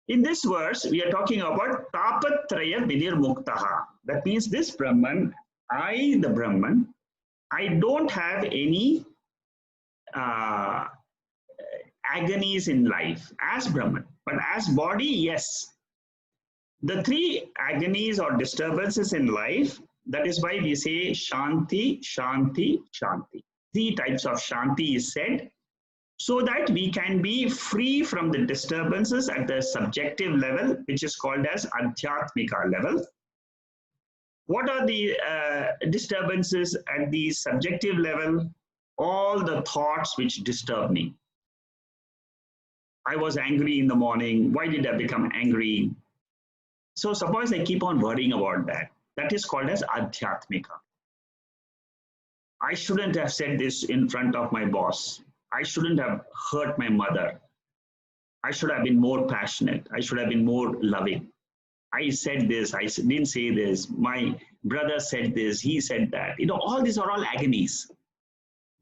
In this verse, we are talking about Tapatraya Vidirmuktaha. That means this Brahman, the Brahman, I don't have any agonies in life as Brahman. But as body, yes. The three agonies or disturbances in life, that is why we say Shanti, Shanti, Shanti. Three types of Shanti is said, so that we can be free from the disturbances at the subjective level, which is called as Adhyatmika level. What are the disturbances at the subjective level? All the thoughts which disturb me. I was angry in the morning. Why did I become angry? So suppose I keep on worrying about that. That is called as Adhyatmika. I shouldn't have said this in front of my boss. I shouldn't have hurt my mother. I should have been more passionate. I should have been more loving. I said this, I didn't say this. My brother said this, he said that. All these are all agonies.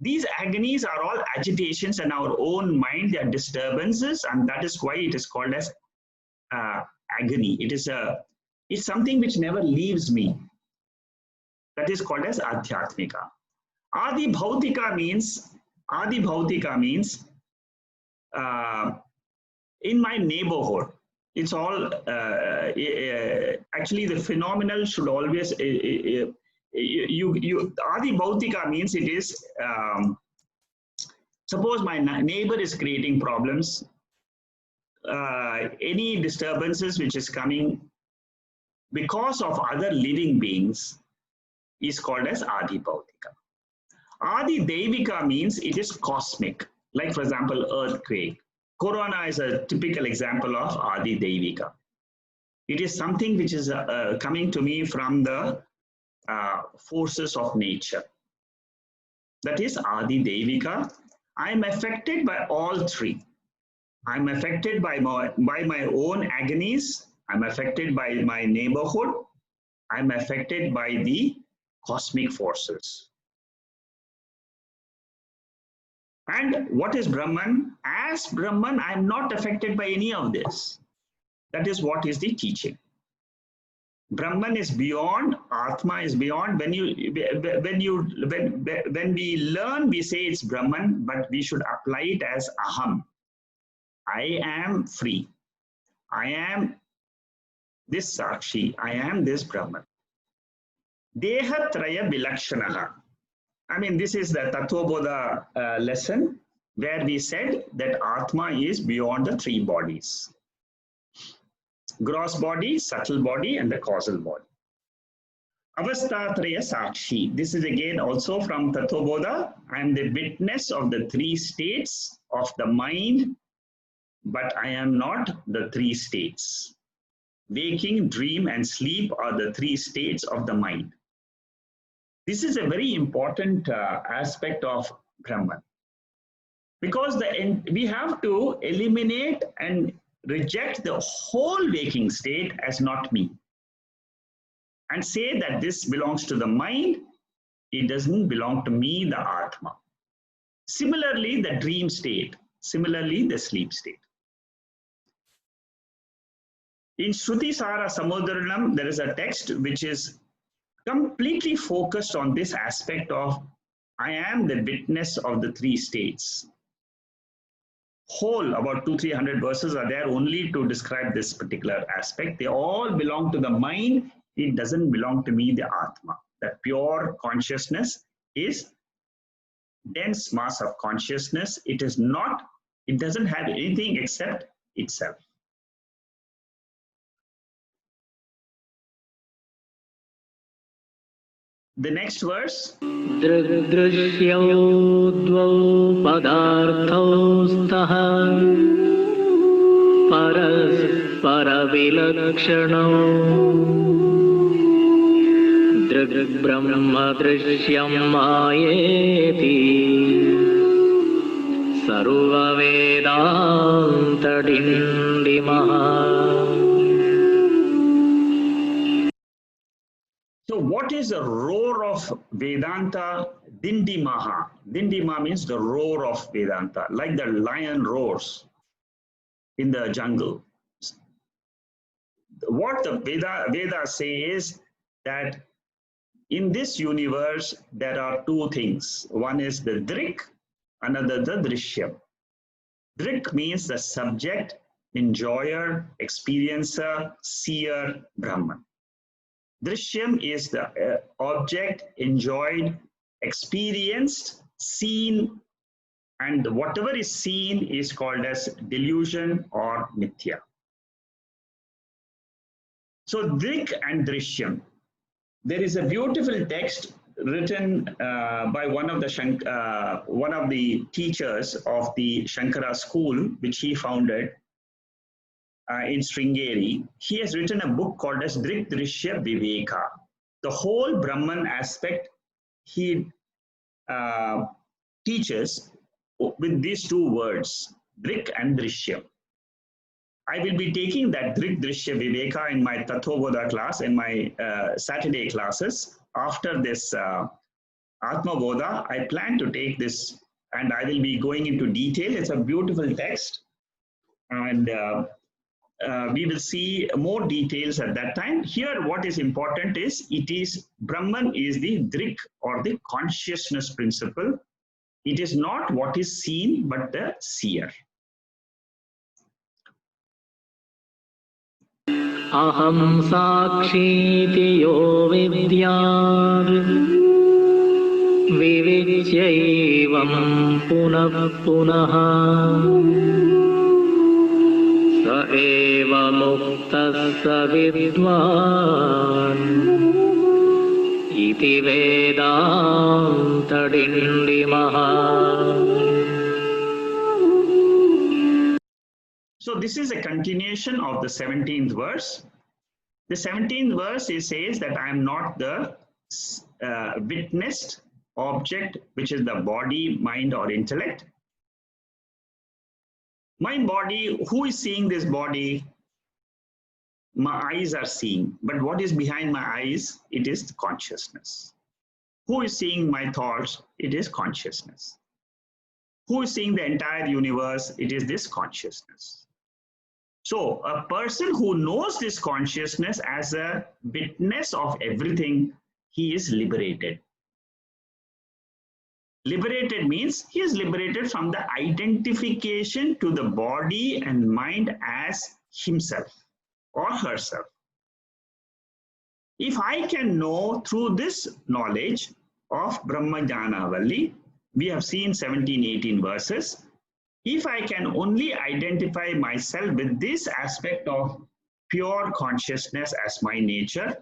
These agonies are all agitations in our own mind. They are disturbances, and that is why it is called as agony. It's something which never leaves me. That is called as Adhyatmika. Adi Bhautika means in my neighborhood. It's all actually the phenomenal should always Adi Bhautika means it is suppose my neighbor is creating problems, any disturbances which is coming because of other living beings is called as Adi Bhautika. Adi Devika means it is cosmic, like for example earthquake. Corona is a typical example of Adi Devika. It is something which is coming to me from the forces of nature. That is Adi Devika. I am affected by all three. I am affected by my own agonies. I am affected by my neighborhood. I am affected by the cosmic forces. And what is Brahman? As Brahman, I am not affected by any of this. That is what is the teaching. Brahman is beyond, Atma is beyond. When we learn, we say it's Brahman, but we should apply it as Aham. I am free. I am this Sakshi. I am this Brahman. Deha Traya Vilakshanaha. I mean, this is the Tattvabodha lesson where we said that Atma is beyond the three bodies. Gross body, subtle body, and the causal body. Avastatraya Sakshi. This is again also from Tattvabodha. I am the witness of the three states of the mind, but I am not the three states. Waking, dream, and sleep are the three states of the mind. This is a very important aspect of Brahman, because we have to eliminate and reject the whole waking state as not me, and say that this belongs to the mind, it doesn't belong to me, the Atma. Similarly, the dream state, similarly, the sleep state. In Shruti Sara Samudranam, there is a text which is completely focused on this aspect of I am the witness of the three states. Whole, about 200-300 verses are there only to describe this particular aspect. They all belong to the mind. It doesn't belong to me, the Atma. That pure consciousness is dense mass of consciousness. It is not, it doesn't have anything except itself. The next verse. दृग्दृश्यौ द्वौ पदार्थौ स्तः परस्परविलक्षणौ दृग्ब्रह्मदृश्यं मायेति सर्ववेदान्तडिण्डिमः. So what is the roar of Vedanta? Dindimaha. Dindima means the roar of Vedanta, like the lion roars in the jungle. What the Vedas say is that in this universe there are two things. One is the Drik, another the Drishyam. Drik means the subject, enjoyer, experiencer, seer, Brahman. Drishyam is the object, enjoyed, experienced, seen, and whatever is seen is called as delusion or mithya. So Drik and Drishyam. There is a beautiful text written by one of the teachers of the Shankara school, which he founded in Sringeri. He has written a book called as Drik Drishya Viveka. The whole Brahman aspect he teaches with these two words, Drik and Drishya. I will be taking that Drik Drishya Viveka in my Tattvabodha class, in my Saturday classes. After this Atma Bodha, I plan to take this and I will be going into detail. It's a beautiful text and we will see more details at that time. Here what is important is, Brahman is the Drik or the consciousness principle. It is not what is seen but the seer. अहं साक्षीति यो विद्यात् विविच्यैवं पुनः पुनः स एव मुक्तः स विद्वान् इति वेदान्तडिण्डिमः. So this is a continuation of the 17th verse. The 17th verse says that I am not the witnessed object, which is the body, mind, or intellect. My body, who is seeing this body? My eyes are seeing, but what is behind my eyes? It is consciousness. Who is seeing my thoughts? It is consciousness. Who is seeing the entire universe? It is this consciousness. So a person who knows this consciousness as a witness of everything, he is liberated. Liberated means he is liberated from the identification to the body and mind as himself or herself. If I can know through this knowledge of Brahma Jnanavalli, we have seen 17-18 verses. If I can only identify myself with this aspect of pure consciousness as my nature,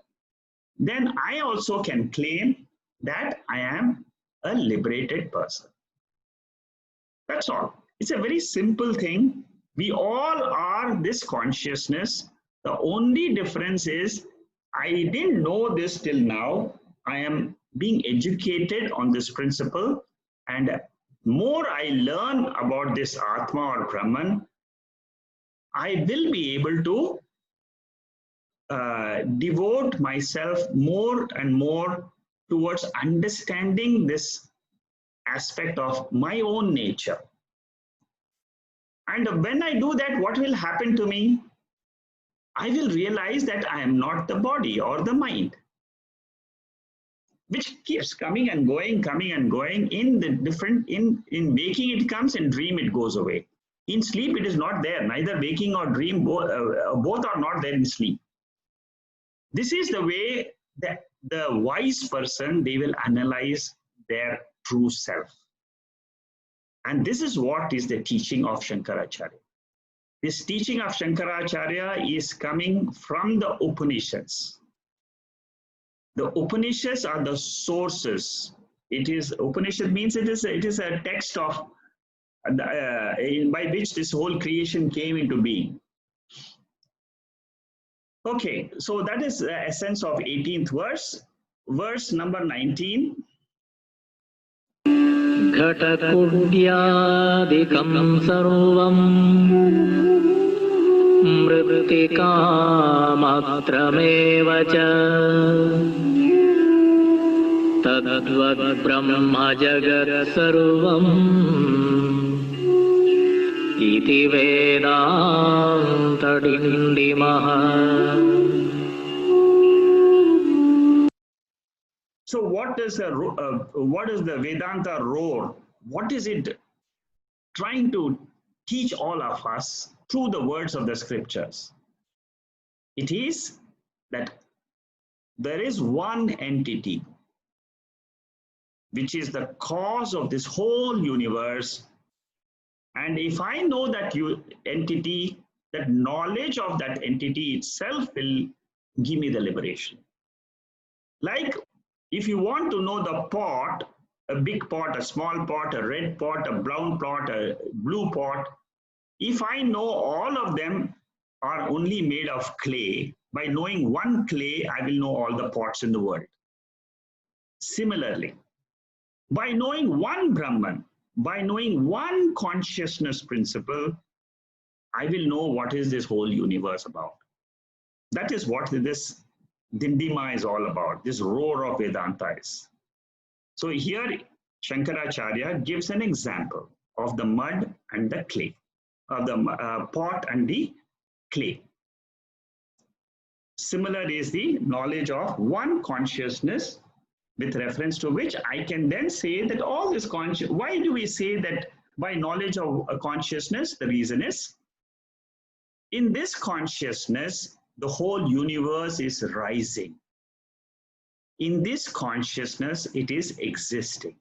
then I also can claim that I am a liberated person. That's all. It's a very simple thing. We all are this consciousness. The only difference is I didn't know this till now. I am being educated on this principle, and more I learn about this Atma or Brahman, I will be able to devote myself more and more towards understanding this aspect of my own nature. And when I do that, what will happen to me? I will realize that I am not the body or the mind, which keeps coming and going, in the different, in waking it comes, in dream it goes away. In sleep it is not there, neither waking or dream, both are not there in sleep. This is the way that the wise person, they will analyze their true self. And this is what is the teaching of Shankaracharya. This teaching of Shankaracharya is coming from the Upanishads. The Upanishads are the sources. It is Upanishad means it is a text of by which this whole creation came into being. Okay, so that is the essence of 18th verse. Verse number 19. घटकुड्यादिकं सर्वं मृत्तिकामात्रमेव च तद्वद्ब्रह्म जगत्सर्वम् इति वेदान्तडिण्डिमः. So what is the Vedanta roar? What is it trying to teach all of us through the words of the scriptures? It is that there is one entity which is the cause of this whole universe. And if I know that entity, that knowledge of that entity itself will give me the liberation. Like if you want to know the pot, a big pot, a small pot, a red pot, a brown pot, a blue pot, if I know all of them are only made of clay, by knowing one clay, I will know all the pots in the world. Similarly, by knowing one Brahman, by knowing one consciousness principle, I will know what is this whole universe about. That is what this Dindima is all about, this roar of Vedanta is. So here Shankaracharya gives an example of the mud and the clay, of the pot and the clay. Similar is the knowledge of one consciousness, with reference to which I can then say that all this conscious. Why do we say that by knowledge of a consciousness? The reason is, in this consciousness, the whole universe is rising. In this consciousness, it is existing.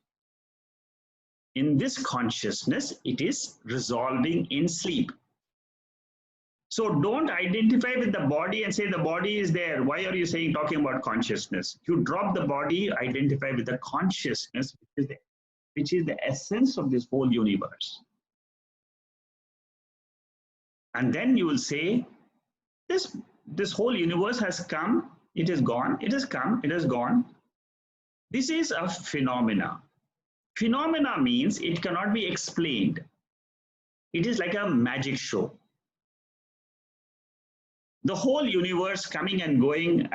In this consciousness, it is resolving in sleep. So don't identify with the body and say the body is there. Why are you talking about consciousness? You drop the body, identify with the consciousness, which is the essence of this whole universe. And then you will say, this whole universe has come, it is gone, it has come, it has gone. This is a phenomena. Phenomena means it cannot be explained. It is like a magic show. The whole universe coming and going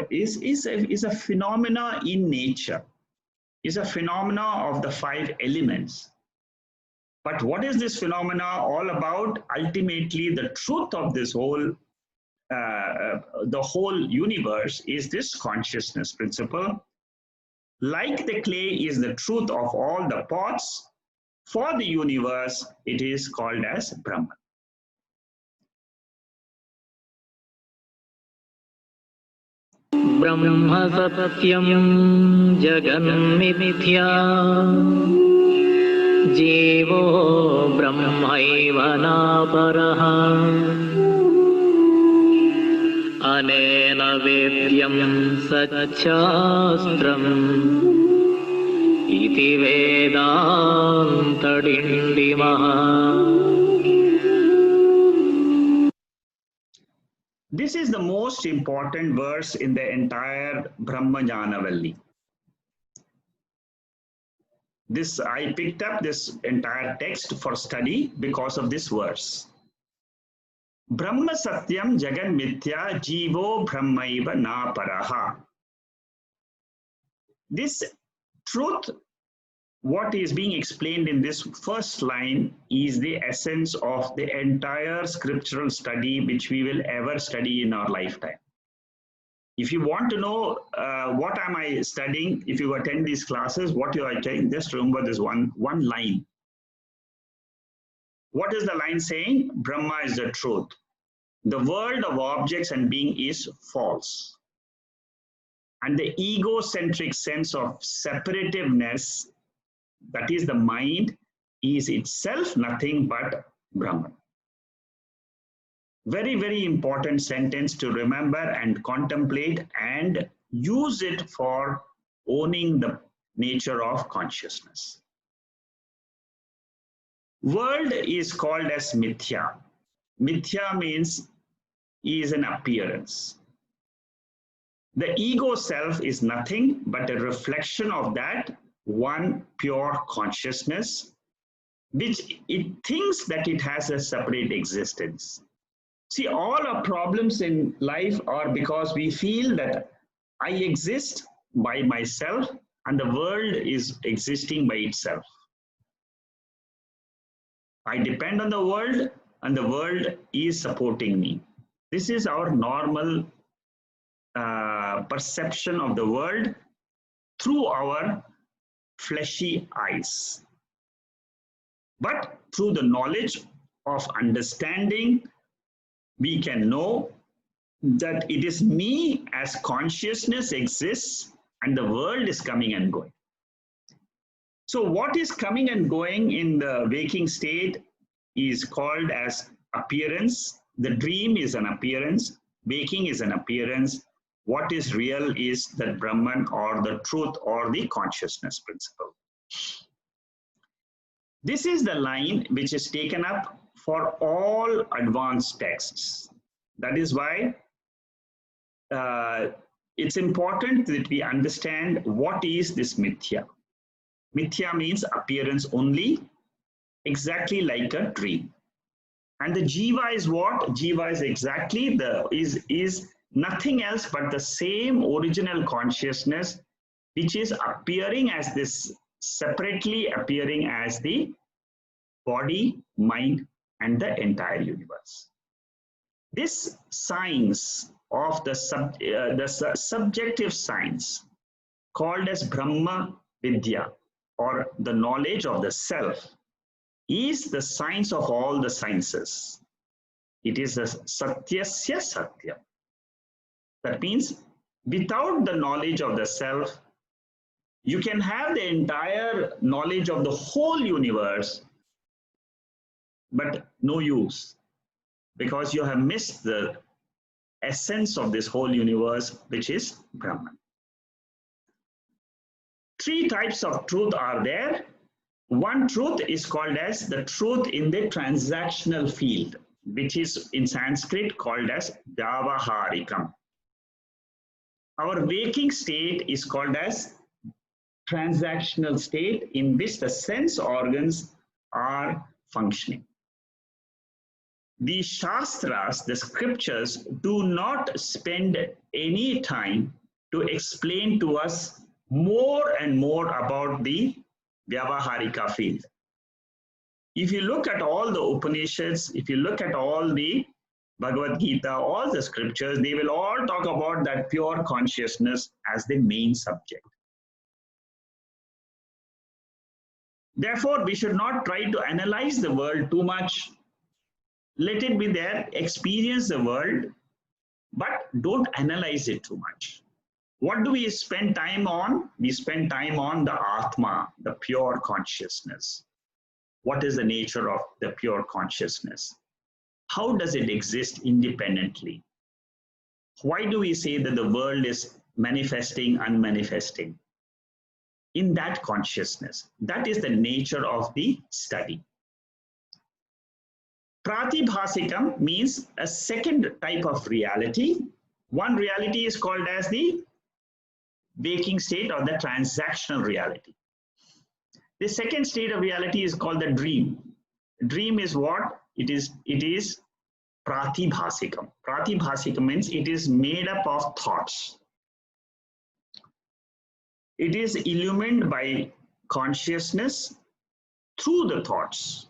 is a phenomena in nature, is a phenomena of the 5 elements. But what is this phenomena all about? Ultimately, the truth of this whole, the whole universe is this consciousness principle. Like the clay is the truth of all the pots, for the universe, it is called as Brahman. ब्रह्म सत्यं जगन्मिथ्या जीवो ब्रह्मैव नापरः अनेन वेद्यं सच्छास्त्रम् इति वेदान्तडिण्डिमः. This is the most important verse in the entire Brahma Jnanavalli. I picked up this entire text for study because of this verse. Brahma Satyam Jagan Mithya Jivo Brahmaiva Naparaha. This truth, what is being explained in this first line, is the essence of the entire scriptural study which we will ever study in our lifetime. If you want to know what am I studying, if you attend these classes, what you are taking, just remember this one line. What is the line saying? Brahma is the truth. The world of objects and being is false. And the egocentric sense of separativeness, that is the mind, is itself nothing but Brahman. Very, very important sentence to remember and contemplate and use it for owning the nature of consciousness. World is called as mithya. Mithya means is an appearance. The ego self is nothing but a reflection of that one pure consciousness, which it thinks that it has a separate existence. See, all our problems in life are because we feel that I exist by myself and the world is existing by itself. I depend on the world and the world is supporting me. This is our normal perception of the world through our fleshy eyes. But through the knowledge of understanding, we can know that it is me as consciousness exists and the world is coming and going. So what is coming and going in the waking state is called as appearance. The dream is an appearance. Waking is an appearance. What is real is the Brahman or the truth or the consciousness principle. This is the line which is taken up for all advanced texts. That is why it's important that we understand what is this mithya. Mithya means appearance only, exactly like a dream. And the jiva is what? Jiva is exactly is nothing else but the same original consciousness which is appearing as this, separately appearing as the body, mind, and the entire universe. This science of the subjective science called as Brahma Vidya or the knowledge of the self is the science of all the sciences. It is the Satyasya Satya. That means without the knowledge of the self, you can have the entire knowledge of the whole universe, but no use, because you have missed the essence of this whole universe, which is Brahman. Three types of truth are there. One truth is called as the truth in the transactional field, which is in Sanskrit called as Vyavaharikam. Our waking state is called as transactional state in which the sense organs are functioning. The Shastras, the scriptures, do not spend any time to explain to us more and more about the Vyavaharika field. If you look at all the Upanishads, if you look at all the Bhagavad Gita, all the scriptures, they will all talk about that pure consciousness as the main subject. Therefore, we should not try to analyze the world too much. Let it be there, experience the world, but don't analyze it too much. What do we spend time on? We spend time on the Atma, the pure consciousness. What is the nature of the pure consciousness? How does it exist independently? Why do we say that the world is manifesting, unmanifesting? In that consciousness, that is the nature of the study. Pratibhasikam means a second type of reality. One reality is called as the waking state or the transactional reality. The second state of reality is called the dream. Dream is what? It is pratibhasikam. Pratibhasikam means it is made up of thoughts. It is illumined by consciousness through the thoughts.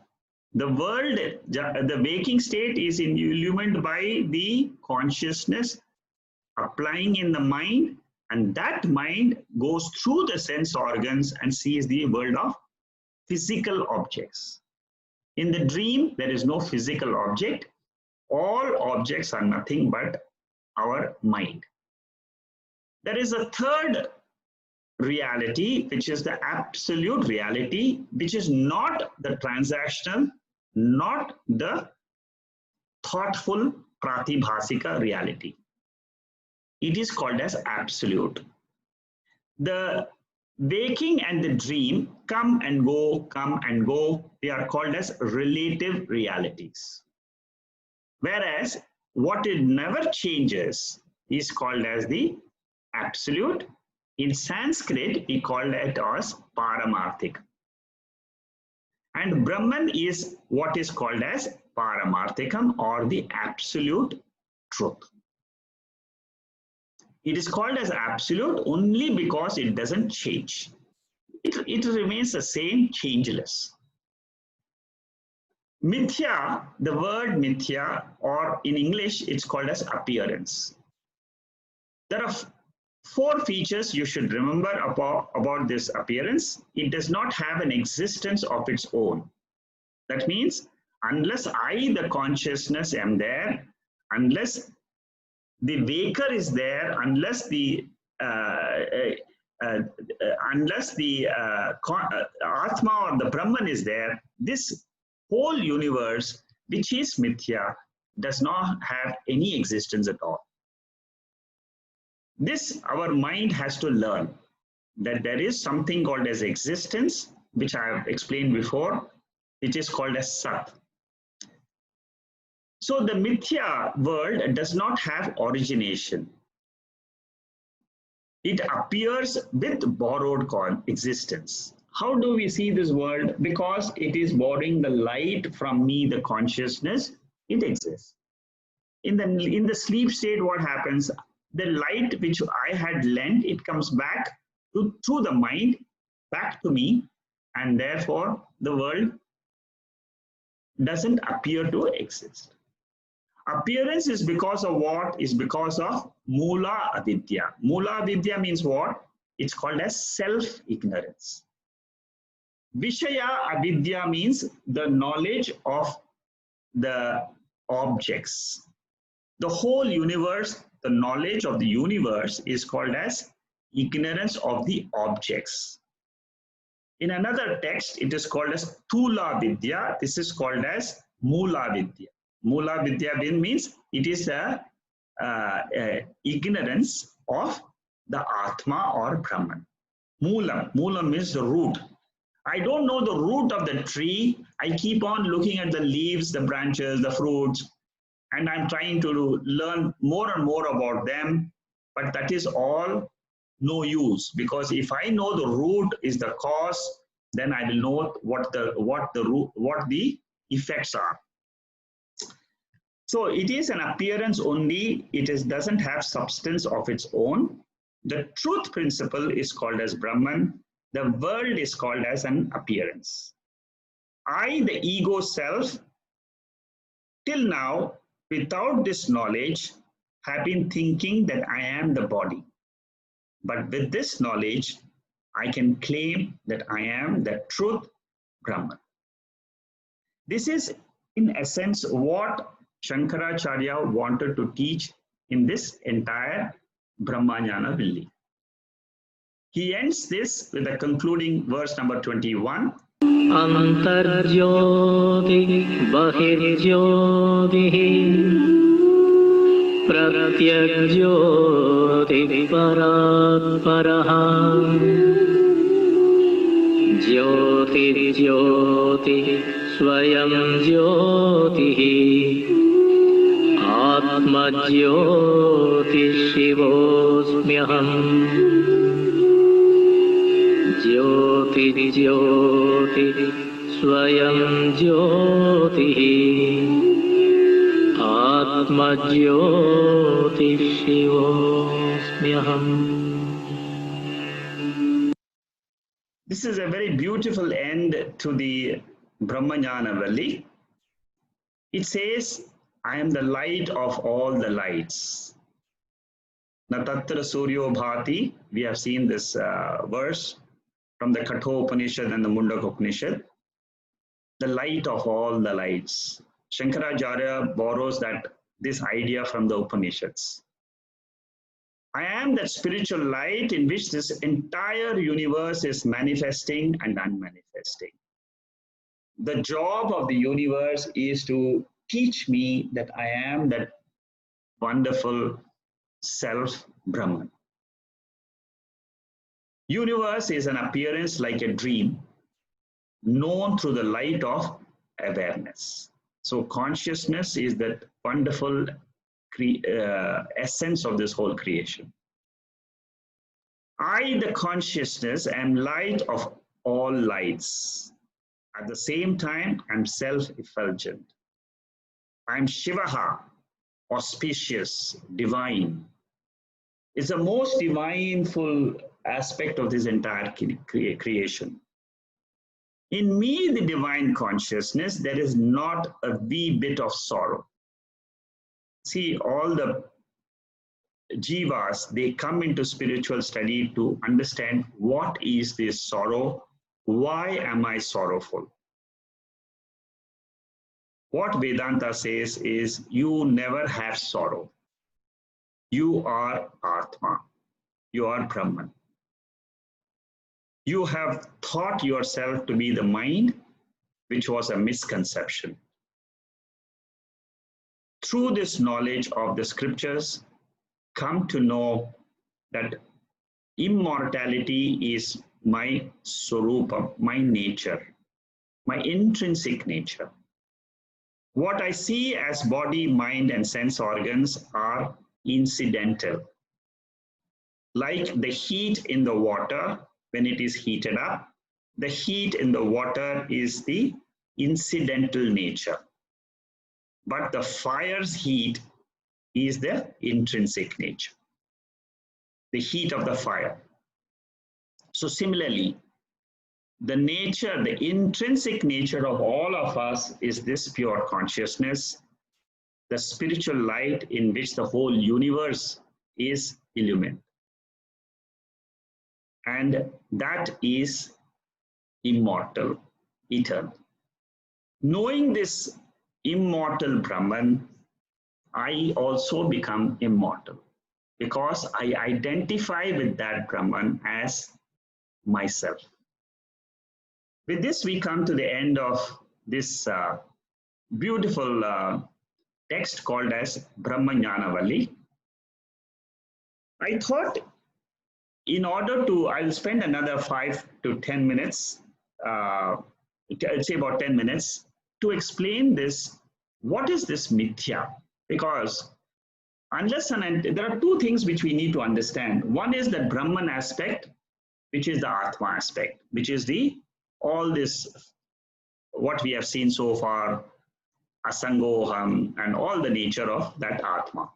The world, the waking state is illumined by the consciousness applying in the mind, and that mind goes through the sense organs and sees the world of physical objects. In the dream, there is no physical object. All objects are nothing but our mind. There is a third reality, which is the absolute reality, which is not the transactional, not the thoughtful pratibhasika reality. it is called as absolute. The waking and the dream come and go. They are called as relative realities. Whereas what it never changes is called as the absolute. In Sanskrit, we call it as Paramarthik. And Brahman is what is called as Paramarthikam, or the absolute truth. It is called as absolute only because it doesn't change. It remains the same, changeless. Mithya, the word mithya, or in English, it's called as appearance. There are four features you should remember about this appearance. It does not have an existence of its own. That means, unless I, the consciousness, am there, unless the waker is there, unless the Atma or the Brahman is there, this whole universe, which is mithya, does not have any existence at all. This our mind has to learn, that there is something called as existence, which I have explained before, which is called as Sat. So the mithya world does not have origination. It appears with borrowed existence. How do we see this world? Because it is borrowing the light from me, the consciousness, it exists. In the sleep state, what happens? The light which I had lent, it comes back through the mind, back to me, and therefore the world doesn't appear to exist. Appearance is because of what? Is because of Mula Avidya. Mula Avidya means what? It's called as self-ignorance. Vishaya Avidya means the knowledge of the objects. The whole universe, the knowledge of the universe is called as ignorance of the objects. In another text, it is called as Tula Vidya. This is called as Mula Vidya. Mula Vidya means it is the ignorance of the Atma or Brahman. Moolam. Moolam means the root. I don't know the root of the tree. I keep on looking at the leaves, the branches, the fruits, and I'm trying to learn more and more about them. But that is all no use, because if I know the root is the cause, then I will know what the effects are. So it is an appearance only. It doesn't have substance of its own. The truth principle is called as Brahman. The world is called as an appearance. I, the ego self, till now, without this knowledge, have been thinking that I am the body. But with this knowledge, I can claim that I am the truth, Brahman. This is, in essence, what Shankaracharya wanted to teach in this entire Brahma Jnanavalli. He ends this with a concluding verse number 21. Antarjyoti bahirjyoti pratyajyoti paratparaha jyoti jyoti swayam jyoti atma jyoti shivosmyaham jyoti jyoti swayam jyoti atma jyoti shivosmyaham. This is a very beautiful end to the Brahma Jnanavalli. It says, I am the light of all the lights. Na tatra suryo bhati. We have seen this verse from the Katho Upanishad and the Mundaka Upanishad. The light of all the lights. Shankaracharya borrows this idea from the Upanishads. I am that spiritual light in which this entire universe is manifesting and unmanifesting. The job of the universe is to teach me that I am that wonderful self Brahman. Universe is an appearance like a dream, known through the light of awareness. So consciousness is that wonderful essence of this whole creation. I, the consciousness, am light of all lights. At the same time, I'm self-effulgent. I'm Shivaha, auspicious, divine. It's the most divineful aspect of this entire creation. In me, the divine consciousness, there is not a wee bit of sorrow. See, all the jivas, they come into spiritual study to understand what is this sorrow, why am I sorrowful? What Vedanta says is you never have sorrow. You are Atma, you are Brahman. You have thought yourself to be the mind, which was a misconception. Through this knowledge of the scriptures, come to know that immortality is my swarupa, my nature, my intrinsic nature. What I see as body, mind, and sense organs are incidental. Like the heat in the water, when it is heated up, the heat in the water is the incidental nature. But the fire's heat is the intrinsic nature, the heat of the fire. So similarly, the nature, the intrinsic nature of all of us is this pure consciousness, the spiritual light in which the whole universe is illumined. And that is immortal, eternal. Knowing this immortal Brahman, I also become immortal because I identify with that Brahman as myself. With this, we come to the end of this beautiful text called as Brahma Jnanavalli. I thought in order to, I'll spend another 5 to 10 minutes, I'll say about 10 minutes, to explain this. What is this mithya? Because unless and there are two things which we need to understand. One is the Brahman aspect, which is the Atma aspect, which is the all this, what we have seen so far, asangoham, and all the nature of that Atma.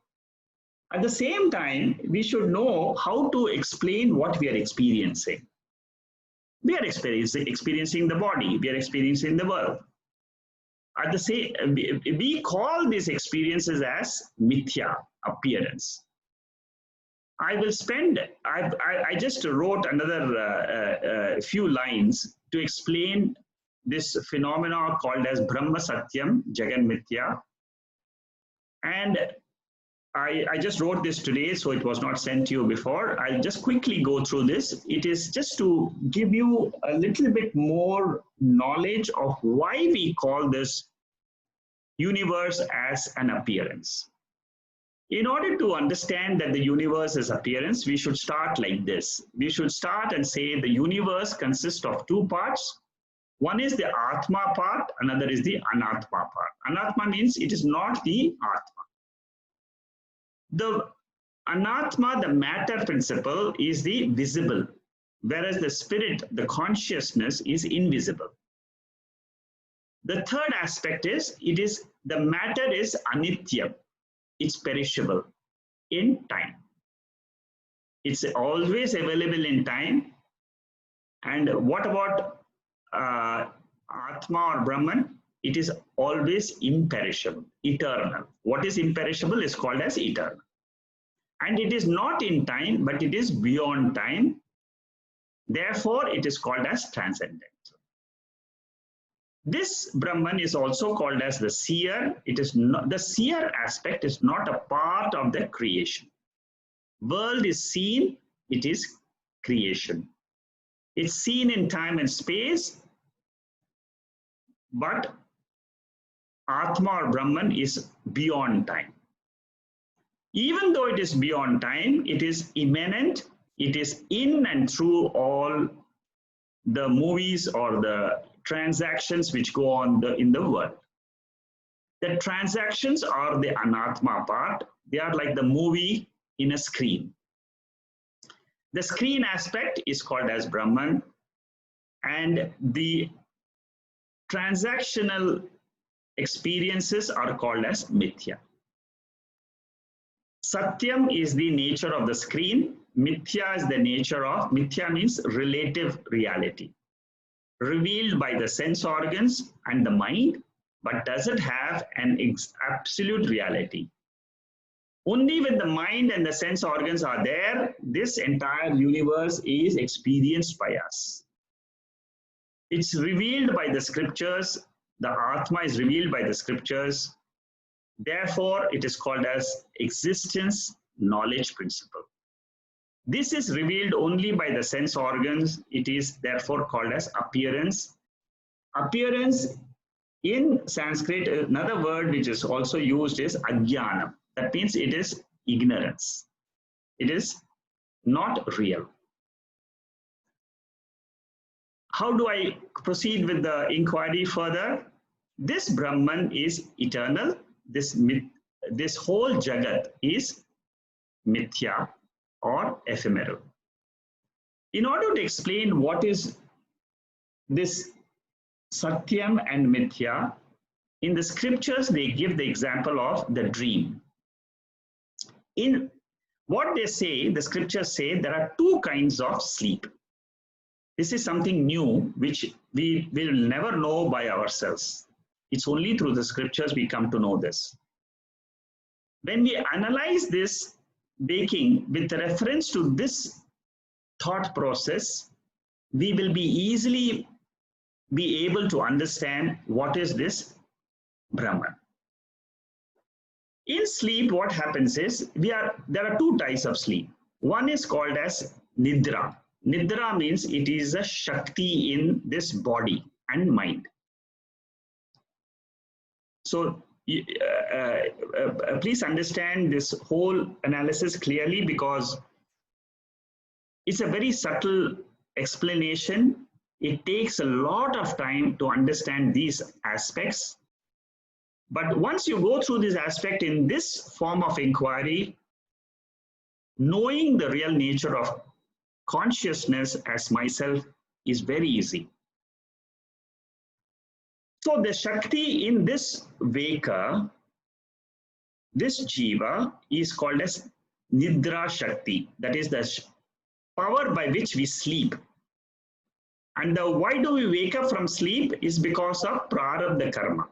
At the same time, we should know how to explain what we are experiencing. We are experiencing the body, we are experiencing the world. At the same, we call these experiences as mithya, appearance. I will spend, I just wrote another few lines to explain this phenomena called as Brahma Satyam, Jagan Mithya. And I just wrote this today, so it was not sent to you before. I'll just quickly go through this. It is just to give you a little bit more knowledge of why we call this universe as an appearance. In order to understand that the universe is appearance, we should start like this. We should start and say the universe consists of two parts. One is the Atma part, another is the Anatma part. Anatma means it is not the Atma. The Anatma, the matter principle, is the visible, whereas the spirit, the consciousness, is invisible. The third aspect is, the matter is anityam. It's perishable in time. It's always available in time. And what about Atma or Brahman? It is always imperishable, eternal. What is imperishable is called as eternal. And it is not in time, but it is beyond time. Therefore, it is called as transcendental. This Brahman is also called as the seer. It is not, the seer aspect is not a part of the creation. World is seen, it is creation. It's seen in time and space, but Atma or Brahman is beyond time. Even though it is beyond time, it is immanent, it is in and through all the movies or the transactions which go on in the world. The transactions are the anatma part. They are like the movie in a screen. The screen aspect is called as Brahman, and the transactional experiences are called as Mithya. Satyam is the nature of the screen. Mithya is the nature of, Mithya means relative reality, revealed by the sense organs and the mind, but doesn't have an absolute reality. Only when the mind and the sense organs are there, this entire universe is experienced by us. It's revealed by the scriptures. The Atma is revealed by the scriptures. Therefore, it is called as existence knowledge principle. This is revealed only by the sense organs. It is therefore called as appearance. Appearance in Sanskrit, another word which is also used is ajnanam. That means it is ignorance. It is not real. How do I proceed with the inquiry further? This Brahman is eternal. This whole Jagat is mithya or ephemeral. In order to explain what is this Satyam and Mithya, in the scriptures they give the example of the dream. In what they say, the scriptures say there are two kinds of sleep. This is something new which we will never know by ourselves. It's only through the scriptures we come to know this. When we analyze this waking with reference to this thought process, we will be easily be able to understand what is this Brahman. In sleep, what happens is there are two types of sleep. One is called as Nidra. Nidra means it is a Shakti in this body and mind. So please understand this whole analysis clearly, because it's a very subtle explanation. It takes a lot of time to understand these aspects. But once you go through this aspect in this form of inquiry, knowing the real nature of consciousness as myself is very easy. So the Shakti in this Veka, this Jiva, is called as Nidra Shakti. That is the power by which we sleep. And why do we wake up from sleep is because of Prarabdha Karma.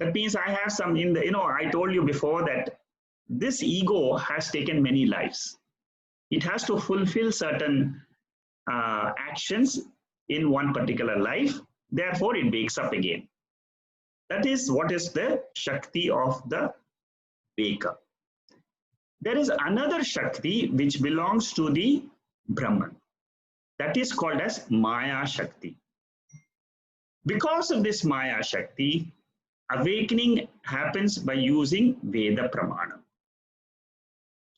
That means I have some in the, I told you before that this ego has taken many lives. It has to fulfill certain actions in one particular life. Therefore, it wakes up again. That is what is the Shakti of the Veka. There is another Shakti which belongs to the Brahman. That is called as Maya Shakti. Because of this Maya Shakti, awakening happens by using Veda Pramana.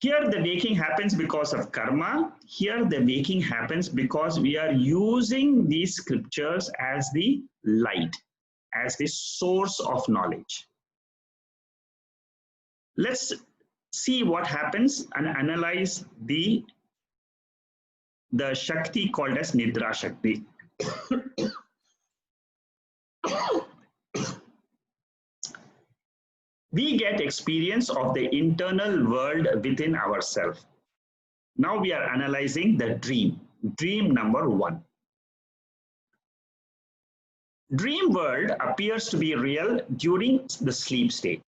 Here the waking happens because of karma. Here the waking happens because we are using these scriptures as the light, as the source of knowledge. Let's see what happens and analyze the Shakti called as Nidra Shakti. We get experience of the internal world within ourselves. Now we are analyzing the dream. Dream number 1. Dream world appears to be real during the sleep state.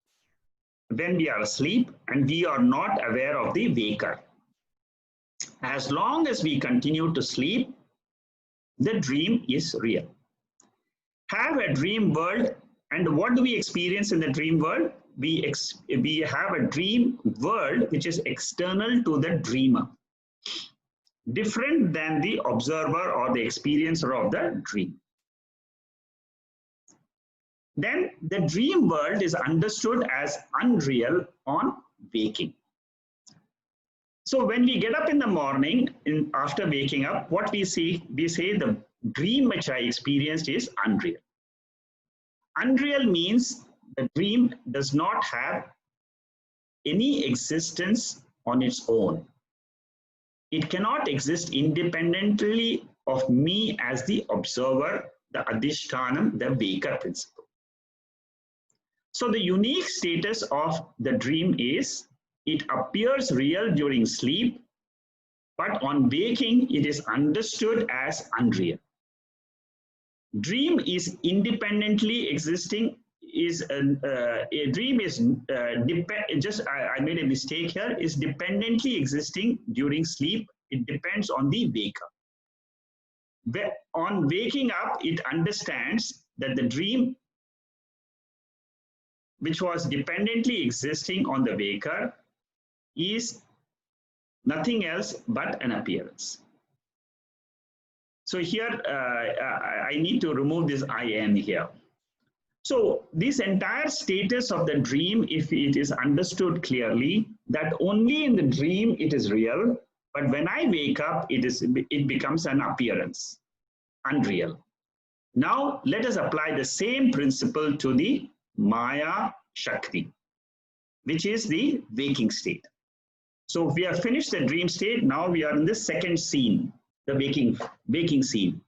When we are asleep and we are not aware of the waker. As long as we continue to sleep, the dream is real. Have a dream world, and what do we experience in the dream world? We have a dream world which is external to the dreamer, different than the observer or the experiencer of the dream. Then the dream world is understood as unreal on waking. So when we get up in the morning, after waking up, what we see? We say the dream which I experienced is unreal. Unreal means the dream does not have any existence on its own. It cannot exist independently of me as the observer, the adhishtanam, the waker principle. So the unique status of the dream is it appears real during sleep, but on waking it is understood as unreal. Dream is independently existing. A dream is I made a mistake here. Is dependently existing during sleep. It depends on the waker. On waking up, it understands that the dream, which was dependently existing on the waker, is nothing else but an appearance. So here, I need to remove this IN here. So this entire status of the dream, if it is understood clearly, that only in the dream it is real, but when I wake up, it becomes an appearance, unreal. Now let us apply the same principle to the Maya Shakti, which is the waking state. So we have finished the dream state. Now we are in the second scene, the waking scene.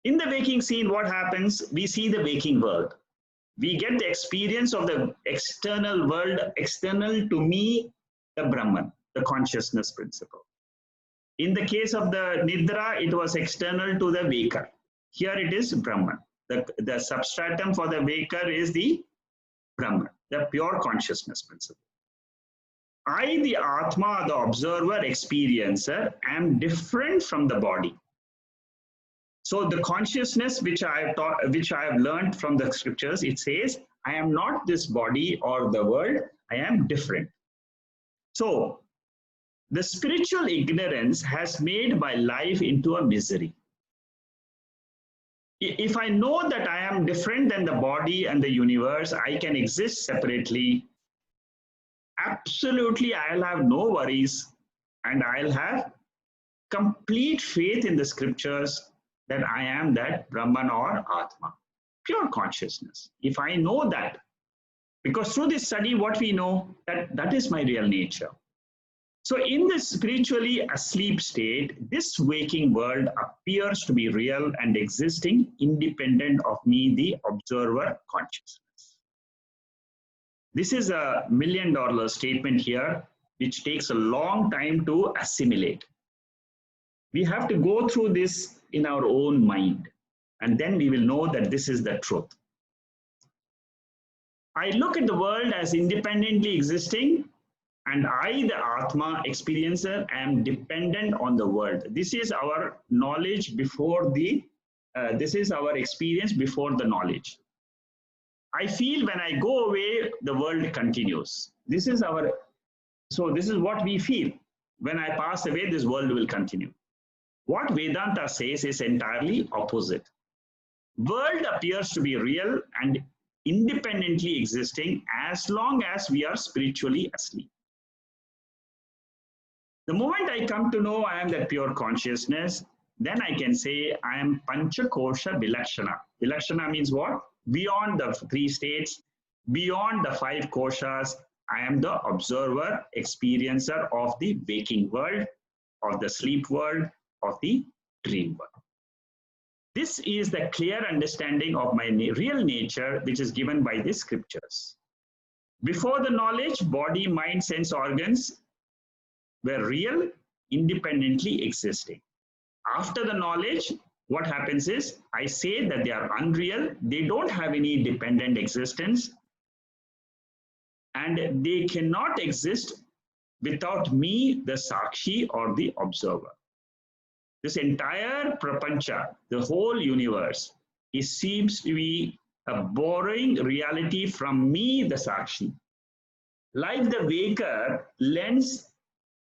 In the waking scene, what happens? We see the waking world. We get the experience of the external world, external to me, the Brahman, the consciousness principle. In the case of the Nidra, it was external to the waker. Here it is Brahman. The substratum for the waker is the Brahman, the pure consciousness principle. I, the Atma, the observer, experiencer, am different from the body. So the consciousness which I have learned from the scriptures, it says, I am not this body or the world, I am different. So the spiritual ignorance has made my life into a misery. If I know that I am different than the body and the universe, I can exist separately. Absolutely, I'll have no worries, and I'll have complete faith in the scriptures that I am that Brahman or Atma, pure consciousness. If I know that, because through this study, what we know, that is my real nature. So in this spiritually asleep state, this waking world appears to be real and existing independent of me, the observer consciousness. This is a $1 million statement here, which takes a long time to assimilate. We have to go through this in our own mind, and then we will know that this is the truth. I look at the world as independently existing, and I, the Atma experiencer, am dependent on the world. This is our knowledge before this is our experience before the knowledge. I feel when I go away, the world continues. This is what we feel. When I pass away, this world will continue. What Vedanta says is entirely opposite. World appears to be real and independently existing as long as we are spiritually asleep. The moment I come to know I am that pure consciousness, then I can say I am Panchakosha Vilakshana. Vilakshana means what? Beyond the 3 states, beyond the 5 koshas, I am the observer, experiencer of the waking world, of the sleep world, of the dream world. This is the clear understanding of my real nature, which is given by the scriptures. Before the knowledge, body, mind, sense organs were real, independently existing. After the knowledge, what happens is, I say that they are unreal, they don't have any dependent existence, and they cannot exist without me, the Sakshi or the observer. This entire prapancha, the whole universe, it seems to be a borrowing reality from me, the Sakshi. Like the waker lends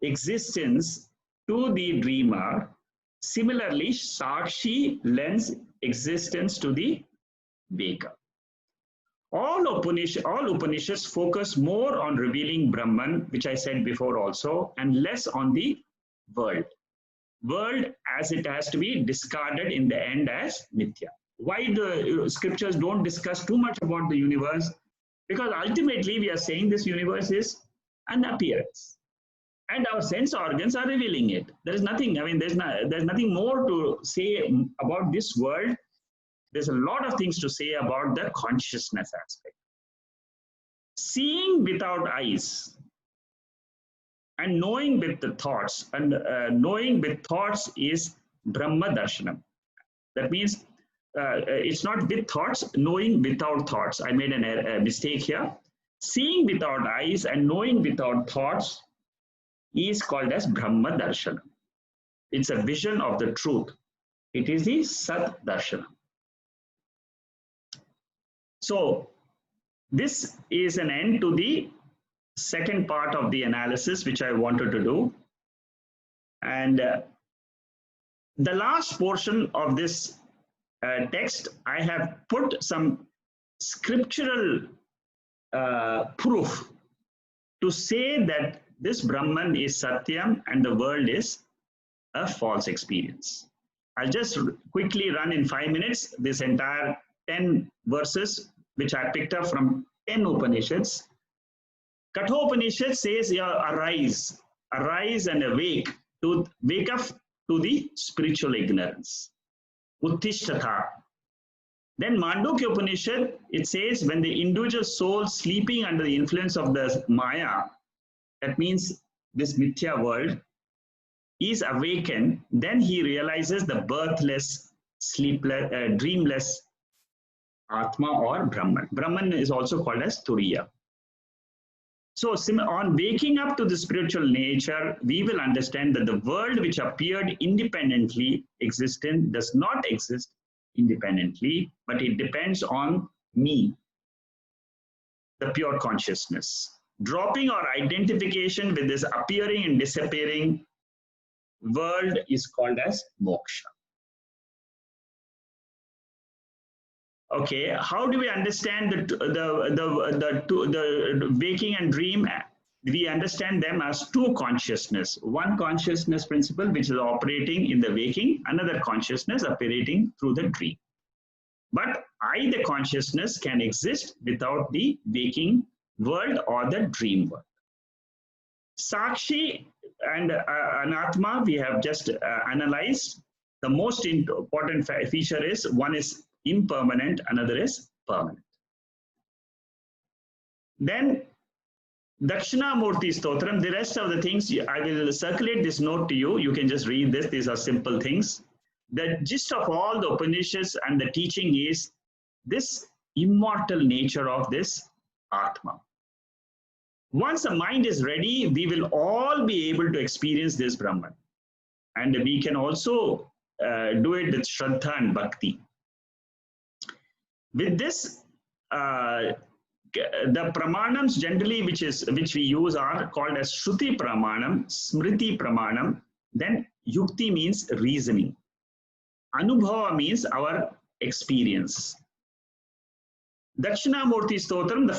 existence to the dreamer, similarly, Sakshi lends existence to the waker. All Upanishads focus more on revealing Brahman, which I said before also, and less on the world. World as it has to be discarded in the end as Mithya. Why the scriptures don't discuss too much about the universe? Because ultimately we are saying this universe is an appearance. And our sense organs are revealing it. There is nothing, I mean, there's nothing more to say about this world. There's a lot of things to say about the consciousness aspect. Seeing without eyes and knowing with the thoughts, and knowing with thoughts is Brahma Darshanam. That means it's not with thoughts, knowing without thoughts. I made a mistake here. Seeing without eyes and knowing without thoughts is called as Brahma Darshanam. It's a vision of the truth. It is the Sat Darshanam. So this is an end to the second part of the analysis which I wanted to do. And the last portion of this text, I have put some scriptural proof to say that this Brahman is Satyam and the world is a false experience. I'll just quickly run in 5 minutes this entire 10 verses which I picked up from 10 Upanishads. Kathopanishad says, arise and awake, to wake up to the spiritual ignorance. Uttishtatha. Then Mandukya Upanishad, it says, when the individual soul sleeping under the influence of the Maya, that means this Mithya world, is awakened, then he realizes the birthless, sleepless, dreamless Atma or Brahman. Brahman is also called as Turiya. So on waking up to the spiritual nature, we will understand that the world which appeared independently existent does not exist independently, but it depends on me, the pure consciousness. Dropping our identification with this appearing and disappearing world is called as moksha. Okay, how do we understand the waking and dream? We understand them as two consciousness. One consciousness principle which is operating in the waking, another consciousness operating through the dream. But either consciousness can exist without the waking world or the dream world. Sakshi and Anatma we have just analyzed. The most important feature is one is impermanent, another is permanent. Then Dakshinamurti Stotram, the rest of the things, I will circulate this note to you. You can just read this. These are simple things. The gist of all the Upanishads and the teaching is this immortal nature of this Atma. Once the mind is ready, we will all be able to experience this Brahman. And we can also do it with Shraddha and Bhakti. With this, the pramanams generally which we use are called as Shruti Pramanam, Smriti Pramanam, then Yukti means reasoning. Anubhava means our experience. Dakshinamurti Stotram, the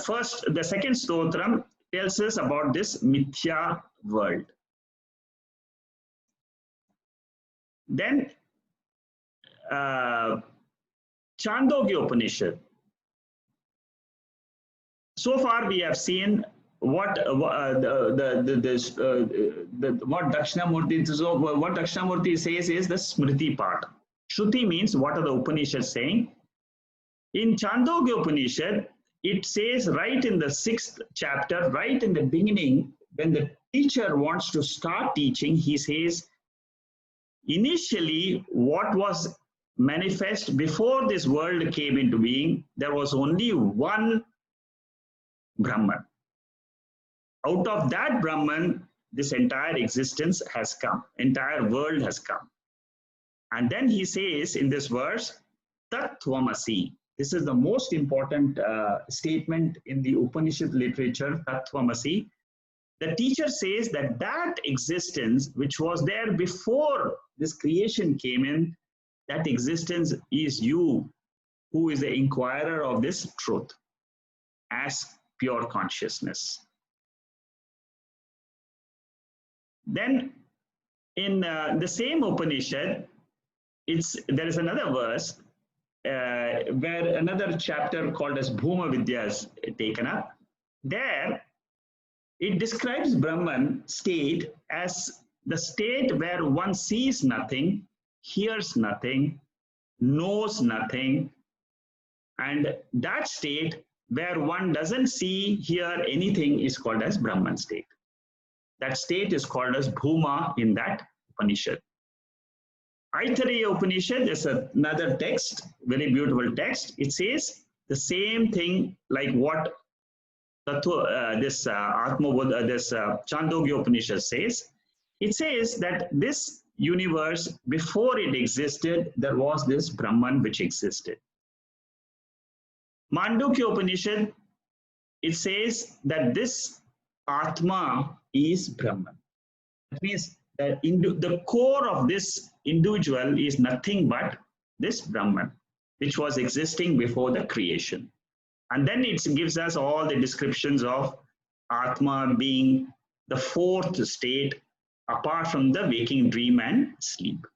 second Stotram tells us about this Mithya world. Then Chandogya Upanishad. So far we have seen what Dakshinamurti says is the Smriti part. Shruti means what are the Upanishads saying. In Chandogya Upanishad, it says right in the 6th chapter, right in the beginning, when the teacher wants to start teaching, he says, initially what was manifest before this world came into being, there was only one Brahman. Out of that Brahman, this entire existence has come, entire world has come. And then he says in this verse, Tat Tvamasi. This is the most important statement in the Upanishad literature, Tat Tvamasi. The teacher says that that existence which was there before this creation came in, that existence is you, who is the inquirer of this truth. as pure consciousness. Then in the same Upanishad, there is another verse where another chapter called as Bhuma Vidya is taken up. There, it describes Brahman state as the state where one sees nothing, hears nothing, knows nothing, and that state where one doesn't see, hear anything is called as Brahman state. That state is called as Bhuma in that Upanishad. Aitareya Upanishad is another text, very beautiful text. It says the same thing like what this Chandogya Upanishad says. It says that this universe, before it existed, there was this Brahman which existed. Mandukya Upanishad, it says that this Atma is Brahman. That means that the core of this individual is nothing but this Brahman, which was existing before the creation. And then it gives us all the descriptions of Atma being the fourth state apart from the waking dream and sleep.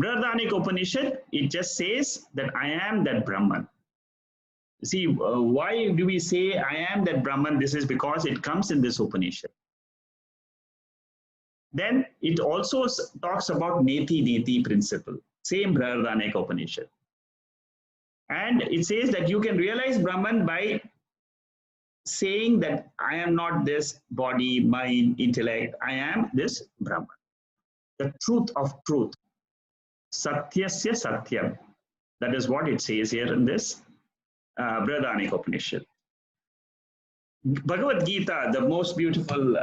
Brihadaranyaka Upanishad, it just says that I am that Brahman. See, why do we say I am that Brahman? This is because it comes in this Upanishad. Then it also talks about Neti principle, same Brihadaranyaka Upanishad. And it says that you can realize Brahman by saying that I am not this body, mind, intellect, I am this Brahman. The truth of truth. Satyasya Satyam. That is what it says here in this Brihadaranyaka Upanishad. Bhagavad Gita, the most beautiful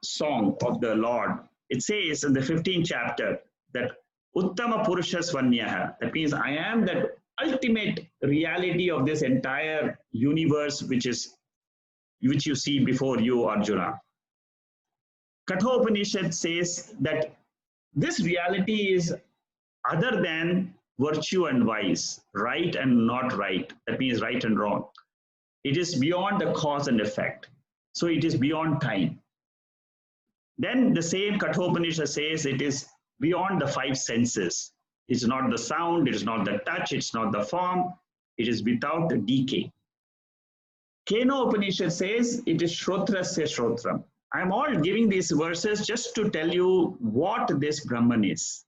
song of the Lord, it says in the 15th chapter that Uttama Purusha Svanyaha. That means I am that ultimate reality of this entire universe which you see before you, Arjuna. Kathopanishad says that this reality is other than virtue and vice, right and not right. That means right and wrong. It is beyond the cause and effect. So it is beyond time. Then the same Kathopanishad says it is beyond the five senses. It's not the sound, it's not the touch, it's not the form, it is without decay. Keno Upanishad says it is Shrotrasya Shrotram. I'm all giving these verses just to tell you what this Brahman is.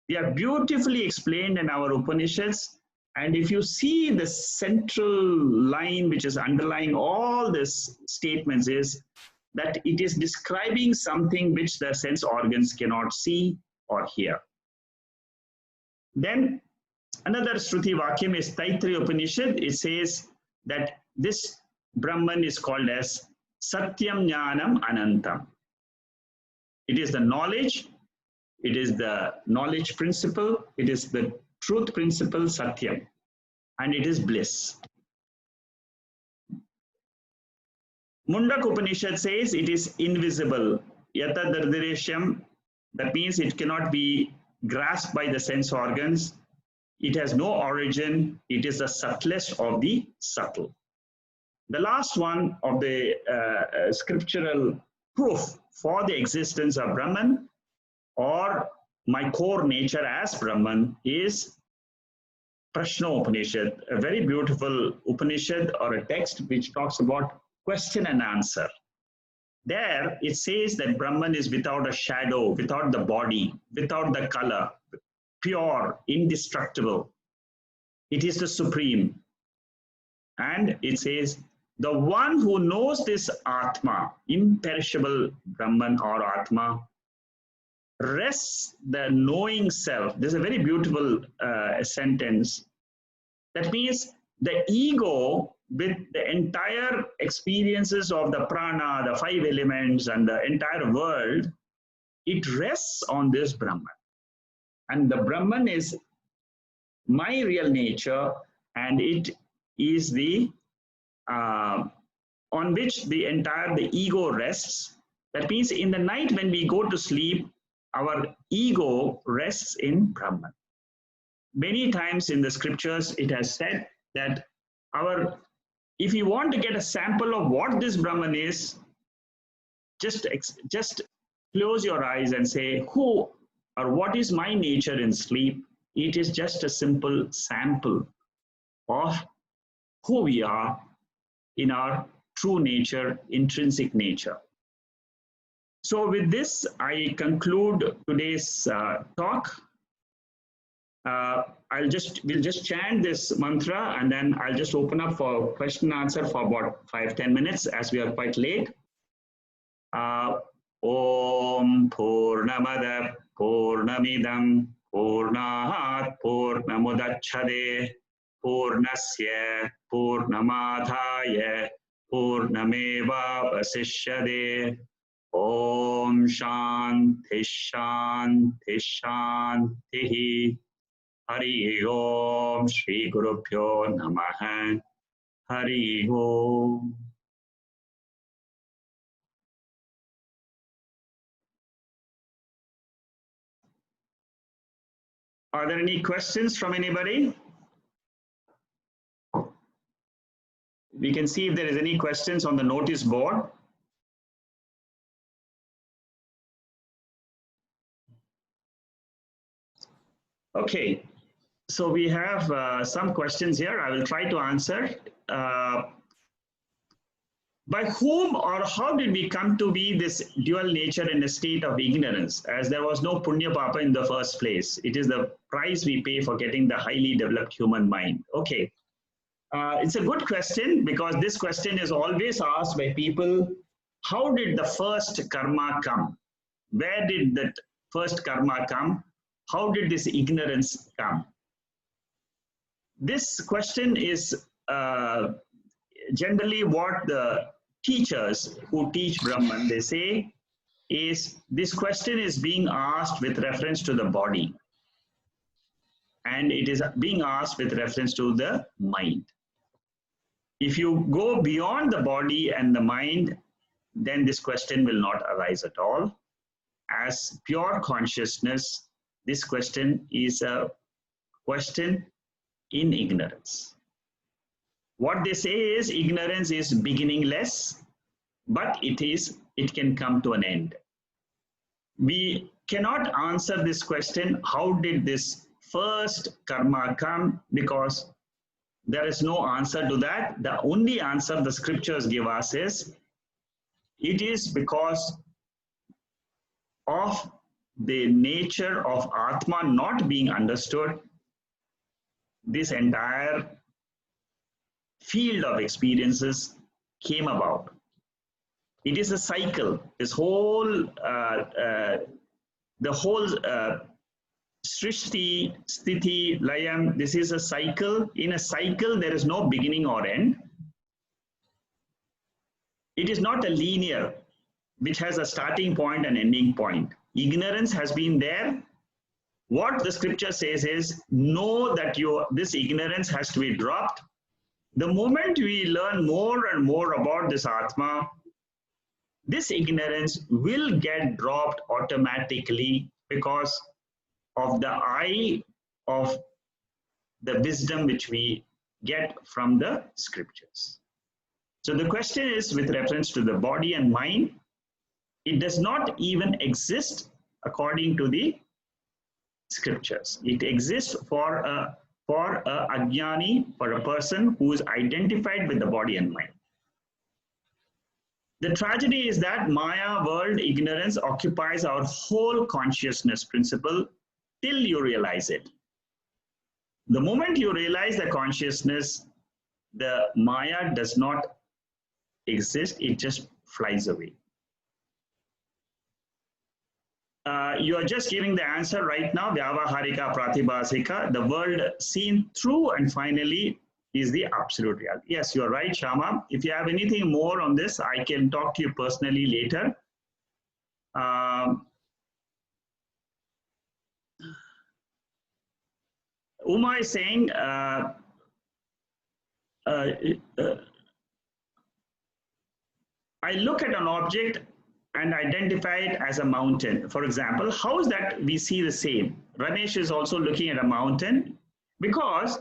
They are beautifully explained in our Upanishads. And if you see the central line which is underlying all these statements is that it is describing something which the sense organs cannot see or hear. Then another Shruti Vakyam is Taittiriya Upanishad. It says that this Brahman is called as Satyam Jnanam Anantam. It is the knowledge, it is the knowledge principle, it is the truth principle Satyam, and it is bliss. Mundak Upanishad says it is invisible. Yata Dardiresham, that means it cannot be grasped by the sense organs. It has no origin. It is the subtlest of the subtle. The last one of the scriptural proof for the existence of Brahman or my core nature as Brahman is Prashna Upanishad, a very beautiful Upanishad or a text which talks about question and answer. There it says that Brahman is without a shadow, without the body, without the color, pure, indestructible. It is the supreme. And it says, the one who knows this Atma, imperishable Brahman or Atma, rests the knowing self. This is a very beautiful sentence. That means the ego with the entire experiences of the prana, the five elements and the entire world, it rests on this Brahman. And the Brahman is my real nature, and it is the on which the ego rests. That means in the night when we go to sleep, our ego rests in Brahman. Many times in the scriptures it has said that our if you want to get a sample of what this Brahman is, just close your eyes and say, who or what is my nature in sleep? It is just a simple sample of who we are in our true nature, intrinsic nature. So with this, I conclude today's talk. We'll just chant this mantra, and then I'll just open up for question and answer for about 5-10 minutes, as we are quite late. Om Purnamada Purnamidam Purnahat Purnamudachade Purnasya Purnamadhaya Purnameva Vasishyade. Om Shanti Shanti Shanti. Hari Om Shri Gurubhyo Namaha. Hari Om. Are there any questions from anybody? We can see if there is any questions on the notice board. Okay, so we have some questions here. I will try to answer. By whom or how did we come to be this dual nature in a state of ignorance, as there was no punya papa in the first place? It is the price we pay for getting the highly developed human mind. Okay, it's a good question, because this question is always asked by people. How did the first karma come? Where did that first karma come? How did this ignorance come? This question is generally what the teachers who teach Brahman, they say, is this question is being asked with reference to the body, and it is being asked with reference to the mind. If you go beyond the body and the mind, then this question will not arise at all. As pure consciousness, this question is a question in ignorance. What they say is ignorance is beginningless, but it can come to an end. We cannot answer this question, how did this first karma come, because there is no answer to that. The only answer the scriptures give us is, it is because of the nature of Atma not being understood, this entire field of experiences came about. It is a cycle. This whole, the whole Srishti, Sthiti, Layam, this is a cycle. In a cycle, there is no beginning or end. It is not a linear, which has a starting point and ending point. Ignorance has been there. What the scripture says is, know that this ignorance has to be dropped. The moment we learn more and more about this Atma, this ignorance will get dropped automatically because of the eye of the wisdom which we get from the scriptures. So the question is with reference to the body and mind. It does not even exist according to the scriptures. It exists for a ajnani, for a person who is identified with the body and mind. The tragedy is that Maya, world, ignorance occupies our whole consciousness principle till you realize it. The moment you realize the consciousness, the Maya does not exist, it just flies away. You are just giving the answer right now, Vyavaharika Pratibhasika, the world seen through and finally is the absolute reality. Yes, you are right, Shama. If you have anything more on this, I can talk to you personally later. Uma is saying, I look at an object and identify it as a mountain. For example, how is that we see the same? Ramesh is also looking at a mountain because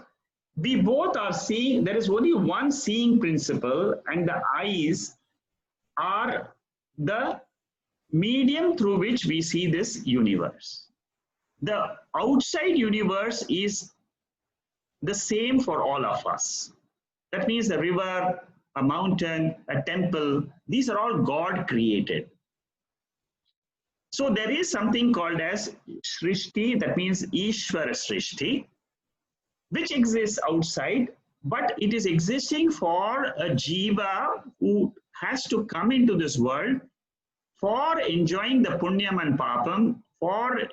we both are seeing, there is only one seeing principle, and the eyes are the medium through which we see this universe. The outside universe is the same for all of us. That means the river, a mountain, a temple, these are all God created. So there is something called as Srishti, that means Ishvara Srishti, which exists outside, but it is existing for a jiva who has to come into this world for enjoying the punyam and papam. For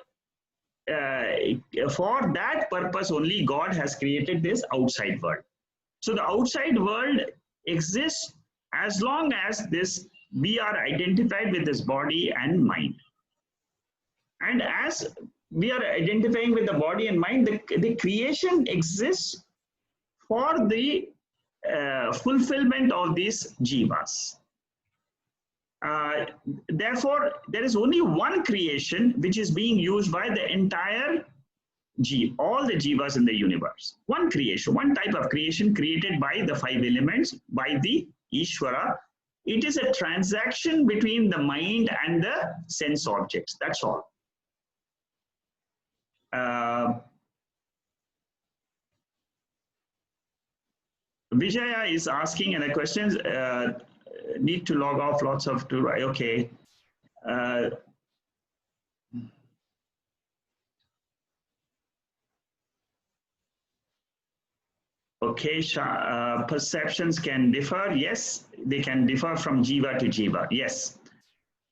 that purpose only God has created this outside world. So the outside world exists as long as this we are identified with this body and mind. And as we are identifying with the body and mind, the creation exists for the fulfillment of these jivas. Therefore, there is only one creation which is being used by the entire all the jivas in the universe. One creation, one type of creation created by the 5 elements, by the Ishvara. It is a transaction between the mind and the sense objects. That's all. Vijaya is asking, and the questions need to log off lots of to okay. Okay, perceptions can differ. Yes, they can differ from jiva to jiva. Yes,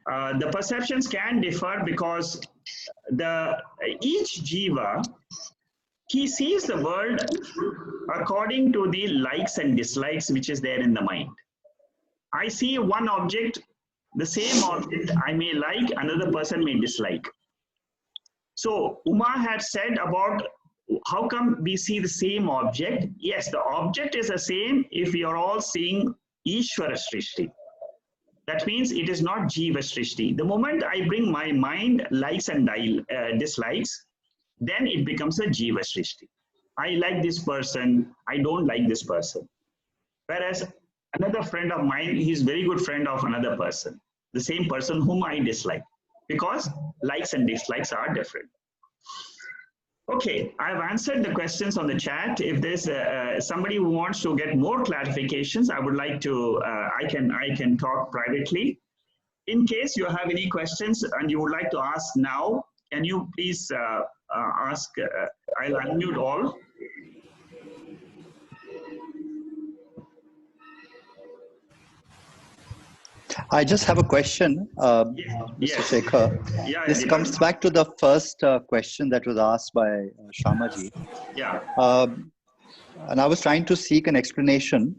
the perceptions can differ because each jiva, he sees the world according to the likes and dislikes which is there in the mind. I see one object, the same object I may like, another person may dislike. So Uma had said about how come we see the same object. Yes, the object is the same if we are all seeing Ishvara Srishti. That means it is not Jiva Srishti. The moment I bring my mind likes and dislikes, then it becomes a Jiva Srishti. I like this person, I don't like this person. Whereas another friend of mine, he's a very good friend of another person, the same person whom I dislike, because likes and dislikes are different. Okay, I've answered the questions on the chat. If there's somebody who wants to get more clarifications, I would like to, I can talk privately. In case you have any questions and you would like to ask now, can you please ask, I'll unmute all. I just have a question, Mr. Shekhar. Yeah, this comes back to the first question that was asked by Shamaji. Yeah. And I was trying to seek an explanation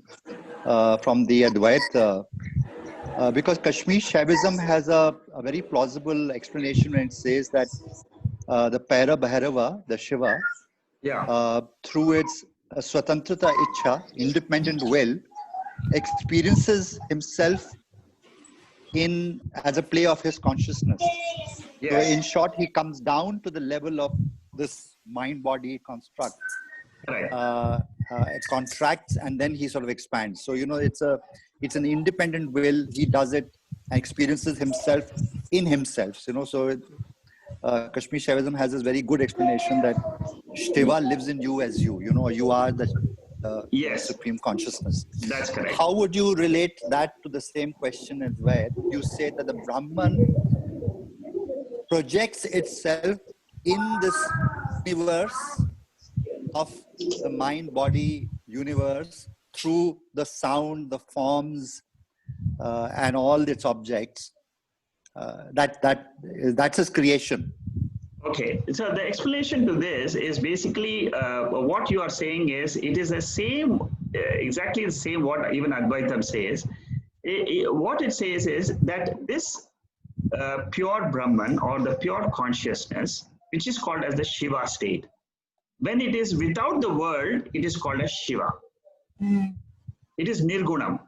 from the Advaita, because Kashmir Shaivism has a very plausible explanation when it says that the Paira Bhairava, the Shiva, through its Swatantrata Ichha, independent will, experiences himself as a play of his consciousness. Yes. So in short, he comes down to the level of this mind-body construct. Right. It contracts and then he sort of expands. So, you know, it's an independent will. He does it and experiences himself in himself. You know, so Kashmir Shaivism has this very good explanation that Shiva lives in you as you. You know, you are the supreme consciousness. That's correct. How would you relate that to the same question as where you say that the Brahman projects itself in this universe of the mind-body universe through the sound, the forms, and all its objects? That's his creation. Okay, so the explanation to this is basically what you are saying is it is the same, exactly the same what even Advaitam says. What it says is that this pure Brahman or the pure consciousness, which is called as the Shiva state, when it is without the world, it is called as Shiva. It is Nirgunam.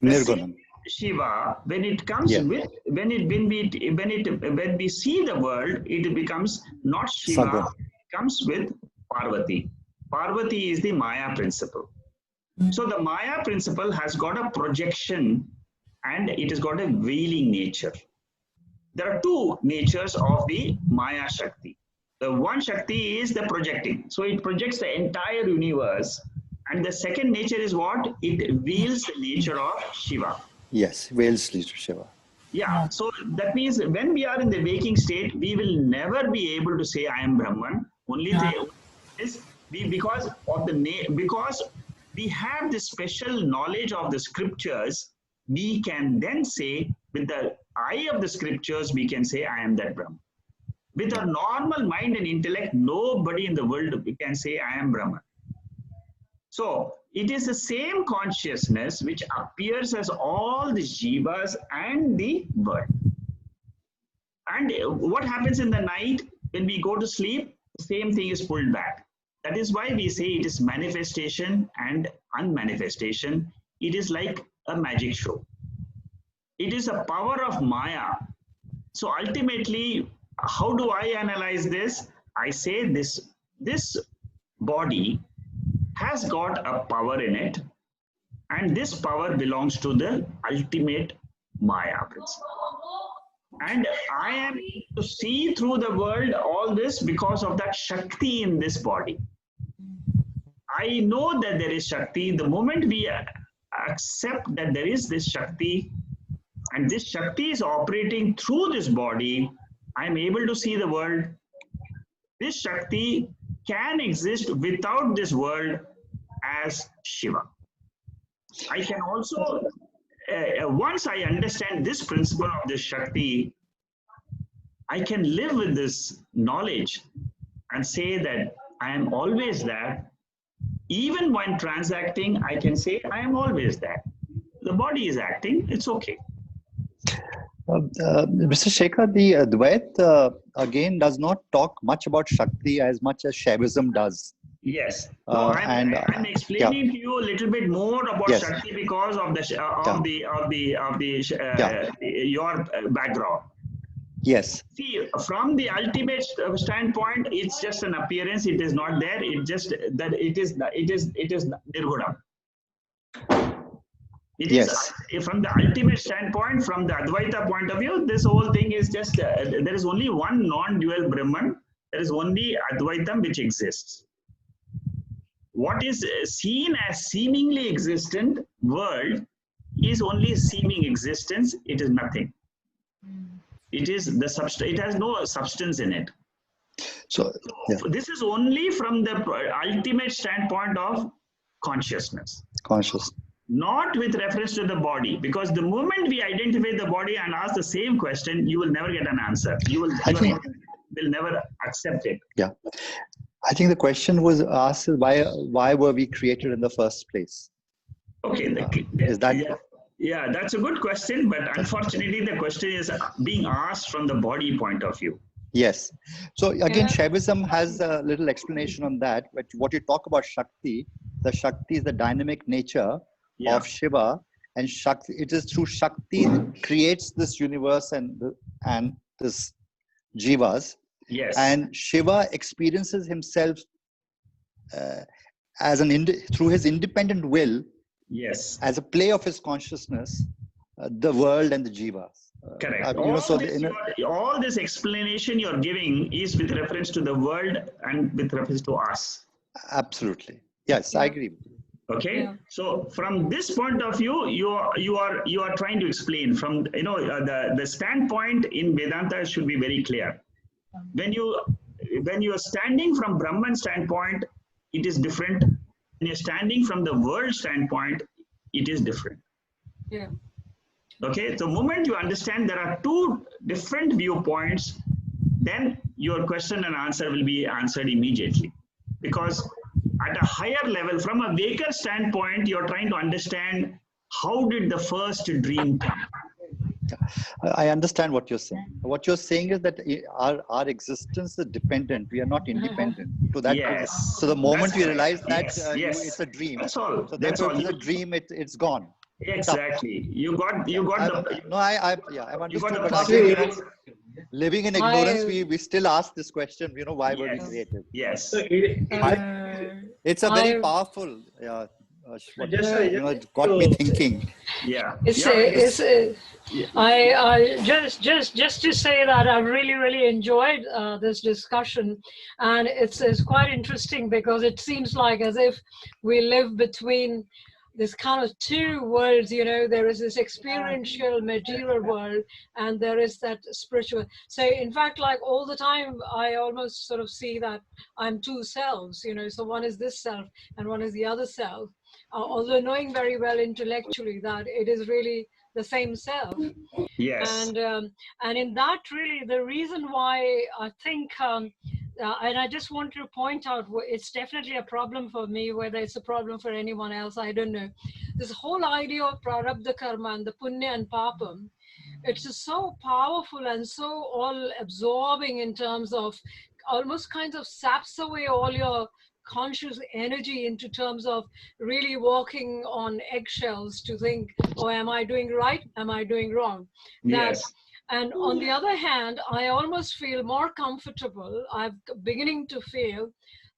Nirgunam. Shiva, when it comes with, when we see the world, it becomes not Shiva, it comes with Parvati. Parvati is the Maya principle. So the Maya principle has got a projection and it has got a veiling nature. There are two natures of the Maya Shakti. The one Shakti is the projecting. So it projects the entire universe. And the second nature is what? It veils the nature of Shiva. Yes, veils leads to Shiva. Yeah, so that means when we are in the waking state, we will never be able to say I am Brahman. Only thing is because of because we have this special knowledge of the scriptures, we can then say with the eye of the scriptures, we can say I am that Brahman. With our normal mind and intellect, nobody in the world can say I am Brahman. So it is the same consciousness which appears as all the jivas and the world. And what happens in the night when we go to sleep? The same thing is pulled back. That is why we say it is manifestation and unmanifestation. It is like a magic show. It is the power of Maya. So ultimately, how do I analyze this? I say this body has got a power in it, and this power belongs to the ultimate Maya principle. And I am to see through the world all this because of that Shakti in this body. I know that there is Shakti. The moment we accept that there is this Shakti, and this Shakti is operating through this body, I am able to see the world. This Shakti can exist without this world as Shiva. I can also, once I understand this principle of this Shakti, I can live with this knowledge and say that I am always that. Even when transacting, I can say I am always that. The body is acting, it's okay. Mr. Shekhar, the Advait again does not talk much about Shakti as much as Shaivism does. Yes. No, I'm explaining to you a little bit more about Shakti because of your background. Yes. See, from the ultimate standpoint, it's just an appearance. It is not there. It just that it is nirguna. It is from the ultimate standpoint, from the Advaita point of view, this whole thing is just, there is only one non-dual Brahman. There is only Advaitam which exists. What is seen as seemingly existent world is only seeming existence. It is nothing. It is the substance. It has no substance in it. So this is only from the ultimate standpoint of consciousness. Not with reference to the body, because the moment we identify the body and ask the same question, you will never get an answer. You will never accept it. Yeah, I think the question was asked: why were we created in the first place? Okay, is that? Yeah, that's a good question, but unfortunately, the question is being asked from the body point of view. Yes. So again, Shaivism has a little explanation on that. But what you talk about Shakti, the Shakti is the dynamic nature of Shiva, and Shakti, it is through Shakti that creates this universe and this jivas. Yes. And Shiva experiences himself as through his independent will. Yes. As a play of his consciousness, the world and the jivas. Correct. All this explanation you're giving is with reference to the world and with reference to us. Absolutely. Yes, I agree with you. Okay, so from this point of view, you are trying to explain from the standpoint in Vedanta should be very clear. When you are standing from Brahman standpoint, it is different. When you're standing from the world standpoint, it is different. Yeah. Okay, the moment you understand there are two different viewpoints, then your question and answer will be answered immediately. Because at a higher level, from a Vaker standpoint, you're trying to understand how did the first dream come? I understand what you're saying. What you're saying is that our existence is dependent. We are not independent. To that, so the moment you realize that it's a dream, that's all. So therefore, if it's a dream, it's gone. Exactly. You got the. No, I've understood. You got the living in ignorance, we still ask this question, why were we Yes. created? Yes. So It's a very I- powerful, what Just- I just it got me to- thinking. Yeah. It's Yeah. I just to say that I really enjoyed this discussion, and it's quite interesting because it seems like as if we live between this kind of two worlds. There is this experiential material world, and there is that spiritual. So in fact, like all the time, I almost sort of see that I'm two selves. So one is this self, and one is the other self. Although knowing very well intellectually that it is really the same self. Yes. And in that, really, the reason why I think, and I just want to point out, it's definitely a problem for me, whether it's a problem for anyone else, I don't know. This whole idea of prarabdha karma and the punya and papam, it's just so powerful and so all absorbing in terms of almost kind of saps away all your conscious energy into terms of really walking on eggshells to think, oh, am I doing right? Am I doing wrong? Yes. And on the other hand, I almost feel more comfortable. I'm beginning to feel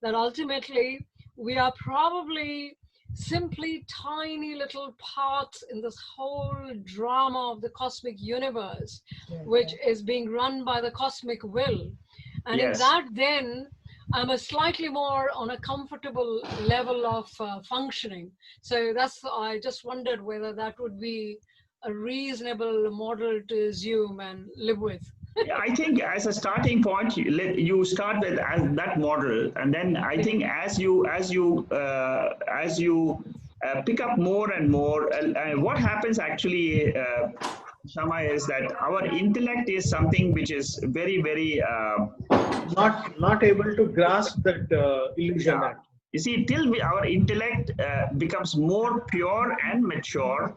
that ultimately we are probably simply tiny little parts in this whole drama of the cosmic universe, which is being run by the cosmic will. And in Yes. that, then, I'm a slightly more on a comfortable level of functioning. So I just wondered whether that would be a reasonable model to assume and live with. Yeah, I think as a starting point, you start with that model, and then I think as you pick up more and more, what happens actually, Shama, is that our intellect is something which is very not able to grasp that illusion. Yeah. You see, till our intellect becomes more pure and mature,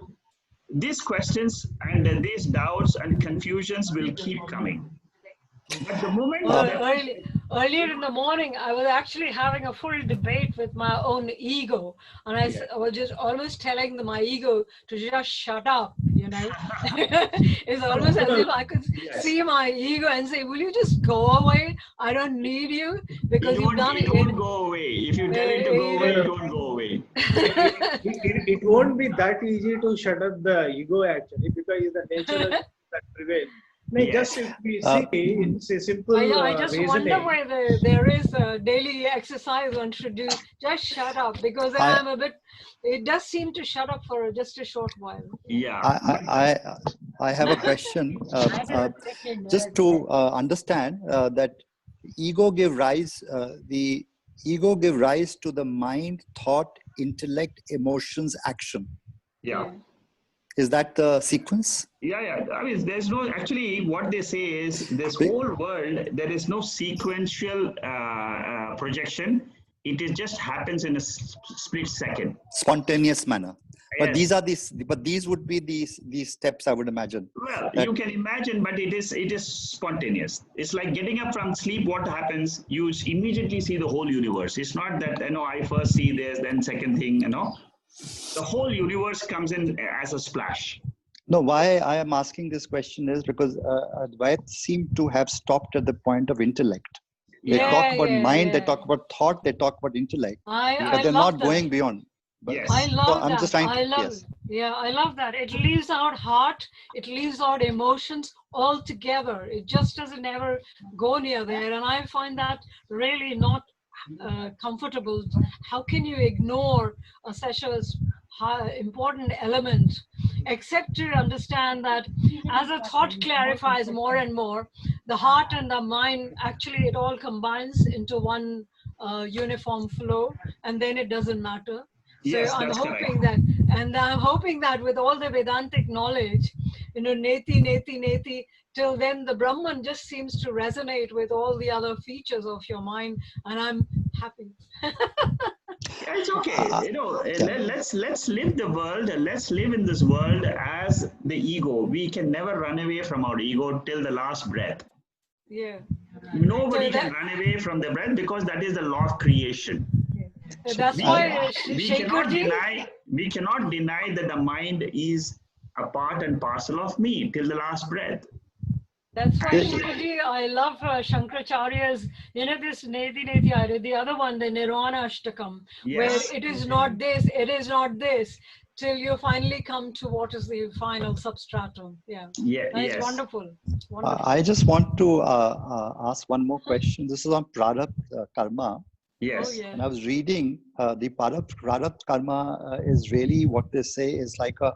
these questions and these doubts and confusions will keep coming. But the moment Earlier in the morning, I was actually having a full debate with my own ego, and I was just almost telling my ego to just shut up. It's almost as if I could see my ego and say, "Will you just go away? I don't need you because you've done it." It won't go away. If you tell it to go away, it won't go away. It won't be that easy to shut up the ego actually, because it's the nature that prevails. Just if we see, it's a simple I just reasoning. wonder whether there is a daily exercise one should do. Just shut up, because I'm a bit. It does seem to shut up for just a short while. Yeah. I have a question. Just to understand that ego give rise to the mind, thought, intellect, emotions, action. Yeah. Is that the sequence? Yeah. I mean, there's no, actually, what they say is this whole world, there is no sequential projection. It just happens in a split second. Spontaneous manner. But Yes. these would be these steps, I would imagine. Well, you can imagine, but it is spontaneous. It's like getting up from sleep. What happens? You immediately see the whole universe. It's not that, I first see this, then second thing, The whole universe comes in as a splash. No, why I am asking this question is because Advait seem to have stopped at the point of intellect. They talk about mind, they talk about thought, they talk about intellect, but they're not going beyond. But Yes. I love so I'm that. just trying to, I love that. It leaves out heart, it leaves out emotions altogether. It just doesn't ever go near there. And I find that really not comfortable. How can you ignore such a important element, except to understand that as a thought clarifies more and more, the heart and the mind, actually it all combines into one uniform flow, and then it doesn't matter. Yes, So I'm that's hoping correct. I'm hoping that with all the Vedantic knowledge, neti, till then the Brahman just seems to resonate with all the other features of your mind, and I'm happy. Yeah, it's okay. Let's live the world. Let's live in this world as the ego. We can never run away from our ego till the last breath. Yeah. Nobody can run away from the breath, because that is the law of creation. That's why we cannot deny that the mind is a part and parcel of me till the last breath. That's why, Shivji, I love Shankaracharya's, this Neti Neti Are, the other one, the Nirvana Ashtakam, where it is not this, it is not this, till you finally come to what is the final substratum. Yeah. It's wonderful. Wonderful. I just want to ask one more question. This is on Prarabdha Karma. Yes. Oh, yeah. And I was reading the Prarabdha Karma is really what they say is like a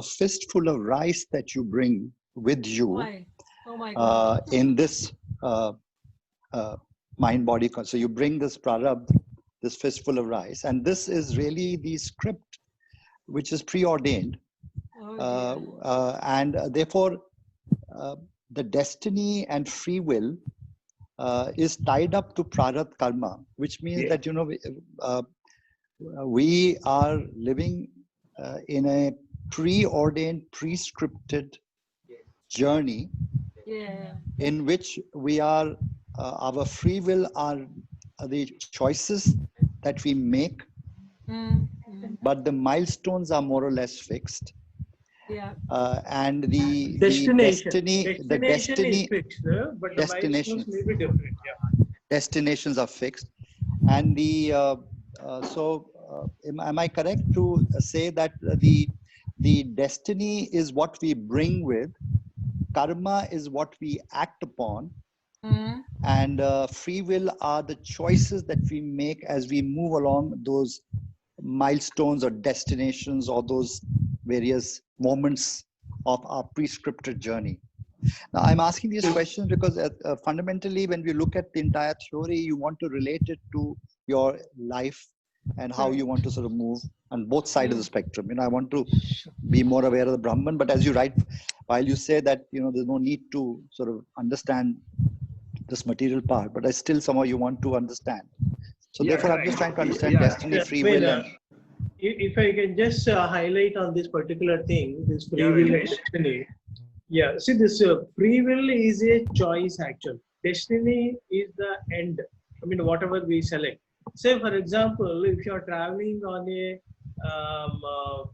fistful of rice that you bring with you Oh my God. in this mind-body. So you bring this Prarabdha, this fistful of rice, and this is really the script which is preordained. And therefore, the destiny and free will is tied up to Prarabdha Karma, which means that, we are living in a preordained, prescripted journey in which we are, our free will are the choices that we make, but the milestones are more or less fixed. And the destiny is fixed, but the milestones may be different. Destinations are fixed, and the am I correct to say that the destiny is what we bring with, karma is what we act upon, and free will are the choices that we make as we move along those milestones or destinations or those various moments of our prescripted journey. Now, I'm asking these questions because fundamentally, when we look at the entire theory, you want to relate it to your life and how you want to sort of move on both sides of the spectrum. I want to be more aware of the Brahman, but as you write, while you say that, there's no need to sort of understand this material part, but I still somehow you want to understand. So therefore, I'm just trying to understand destiny, free will. If I can just highlight on this particular thing, this free will and destiny. See, this free will is a choice actually. Destiny is the end. I mean, whatever we select. Say, for example, if you are traveling on a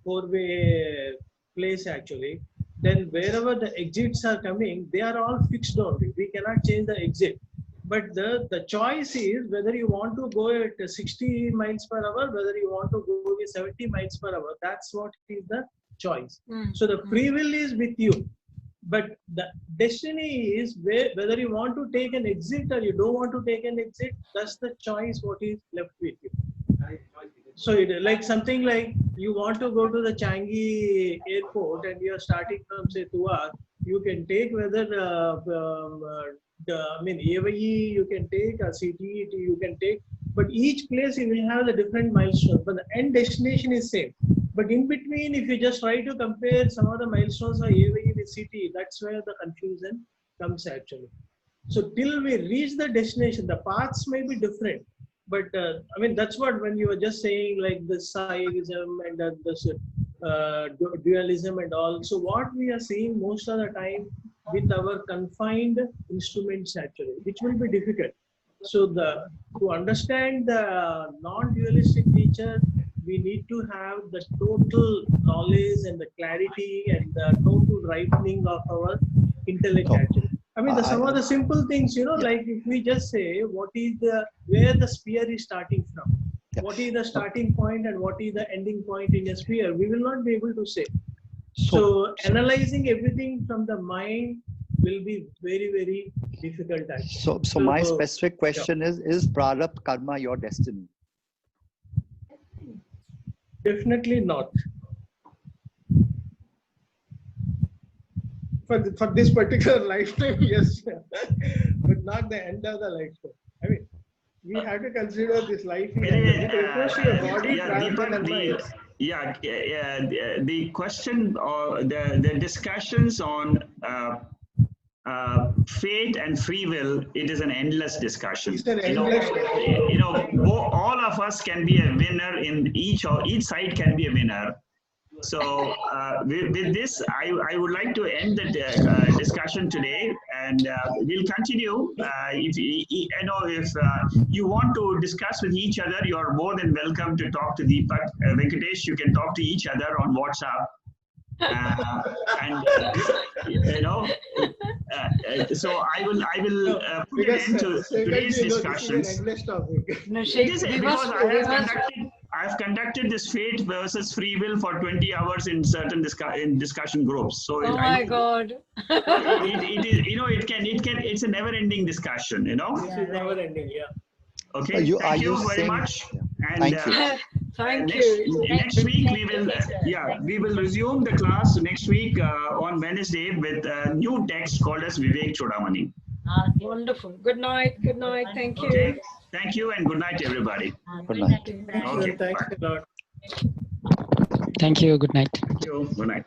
four-way place actually, then wherever the exits are coming, they are all fixed only. We cannot change the exit. But the choice is whether you want to go at 60 miles per hour, whether you want to go with 70 miles per hour. That's what is the choice. So the free will is with you. But the destiny is whether you want to take an exit or you don't want to take an exit. That's the choice what is left with you. So it like something like you want to go to the Changi airport and you are starting from say Tuar, you can take whether AVE you can take, or CTE you can take, but each place you will have the different milestones, but the end destination is same. But in between, if you just try to compare some of the milestones of AVE with CTE, that's where the confusion comes actually. So till we reach the destination, the paths may be different. But that's what when you were just saying like the Saivism and this dualism and all. So what we are seeing most of the time with our confined instruments actually, which will be difficult. So to understand the non-dualistic nature, we need to have the total knowledge and the clarity and the total ripening of our intellect actually. Some of the simple things, like if we just say what is where the sphere is starting from, what is the starting point and what is the ending point in a sphere, we will not be able to say. So analyzing everything from the mind will be very, very difficult actually. So my specific question is Prarabdha Karma your destiny? Definitely not. For this particular lifetime, yes, but not the end of the lifetime. We have to consider this life. The question or the discussions on fate and free will, it is an endless discussion. It's an endless all of us can be a winner in each side can be a winner. So with this, I would like to end the discussion today, and we'll continue. If you want to discuss with each other, you are more than welcome to talk to Deepak, Venkatesh. You can talk to each other on WhatsApp. So I will put an end to today's discussions. No, It Sheikh, is because I have conducted this fate versus free will for 20 hours in certain discussion groups. So oh my God. it is, it's a never-ending discussion, This is never ending. Yeah. Okay. Thank you very much. And Thank you. Thank you. next week we will resume the class next week on Wednesday with a new text called as Vivek Chodamani. Wonderful. Good night. Good night. Thank you. Okay. Thank you and good night, everybody. Good night. Okay. Thanks a lot. Thank you. Good night. Thank you. Good night.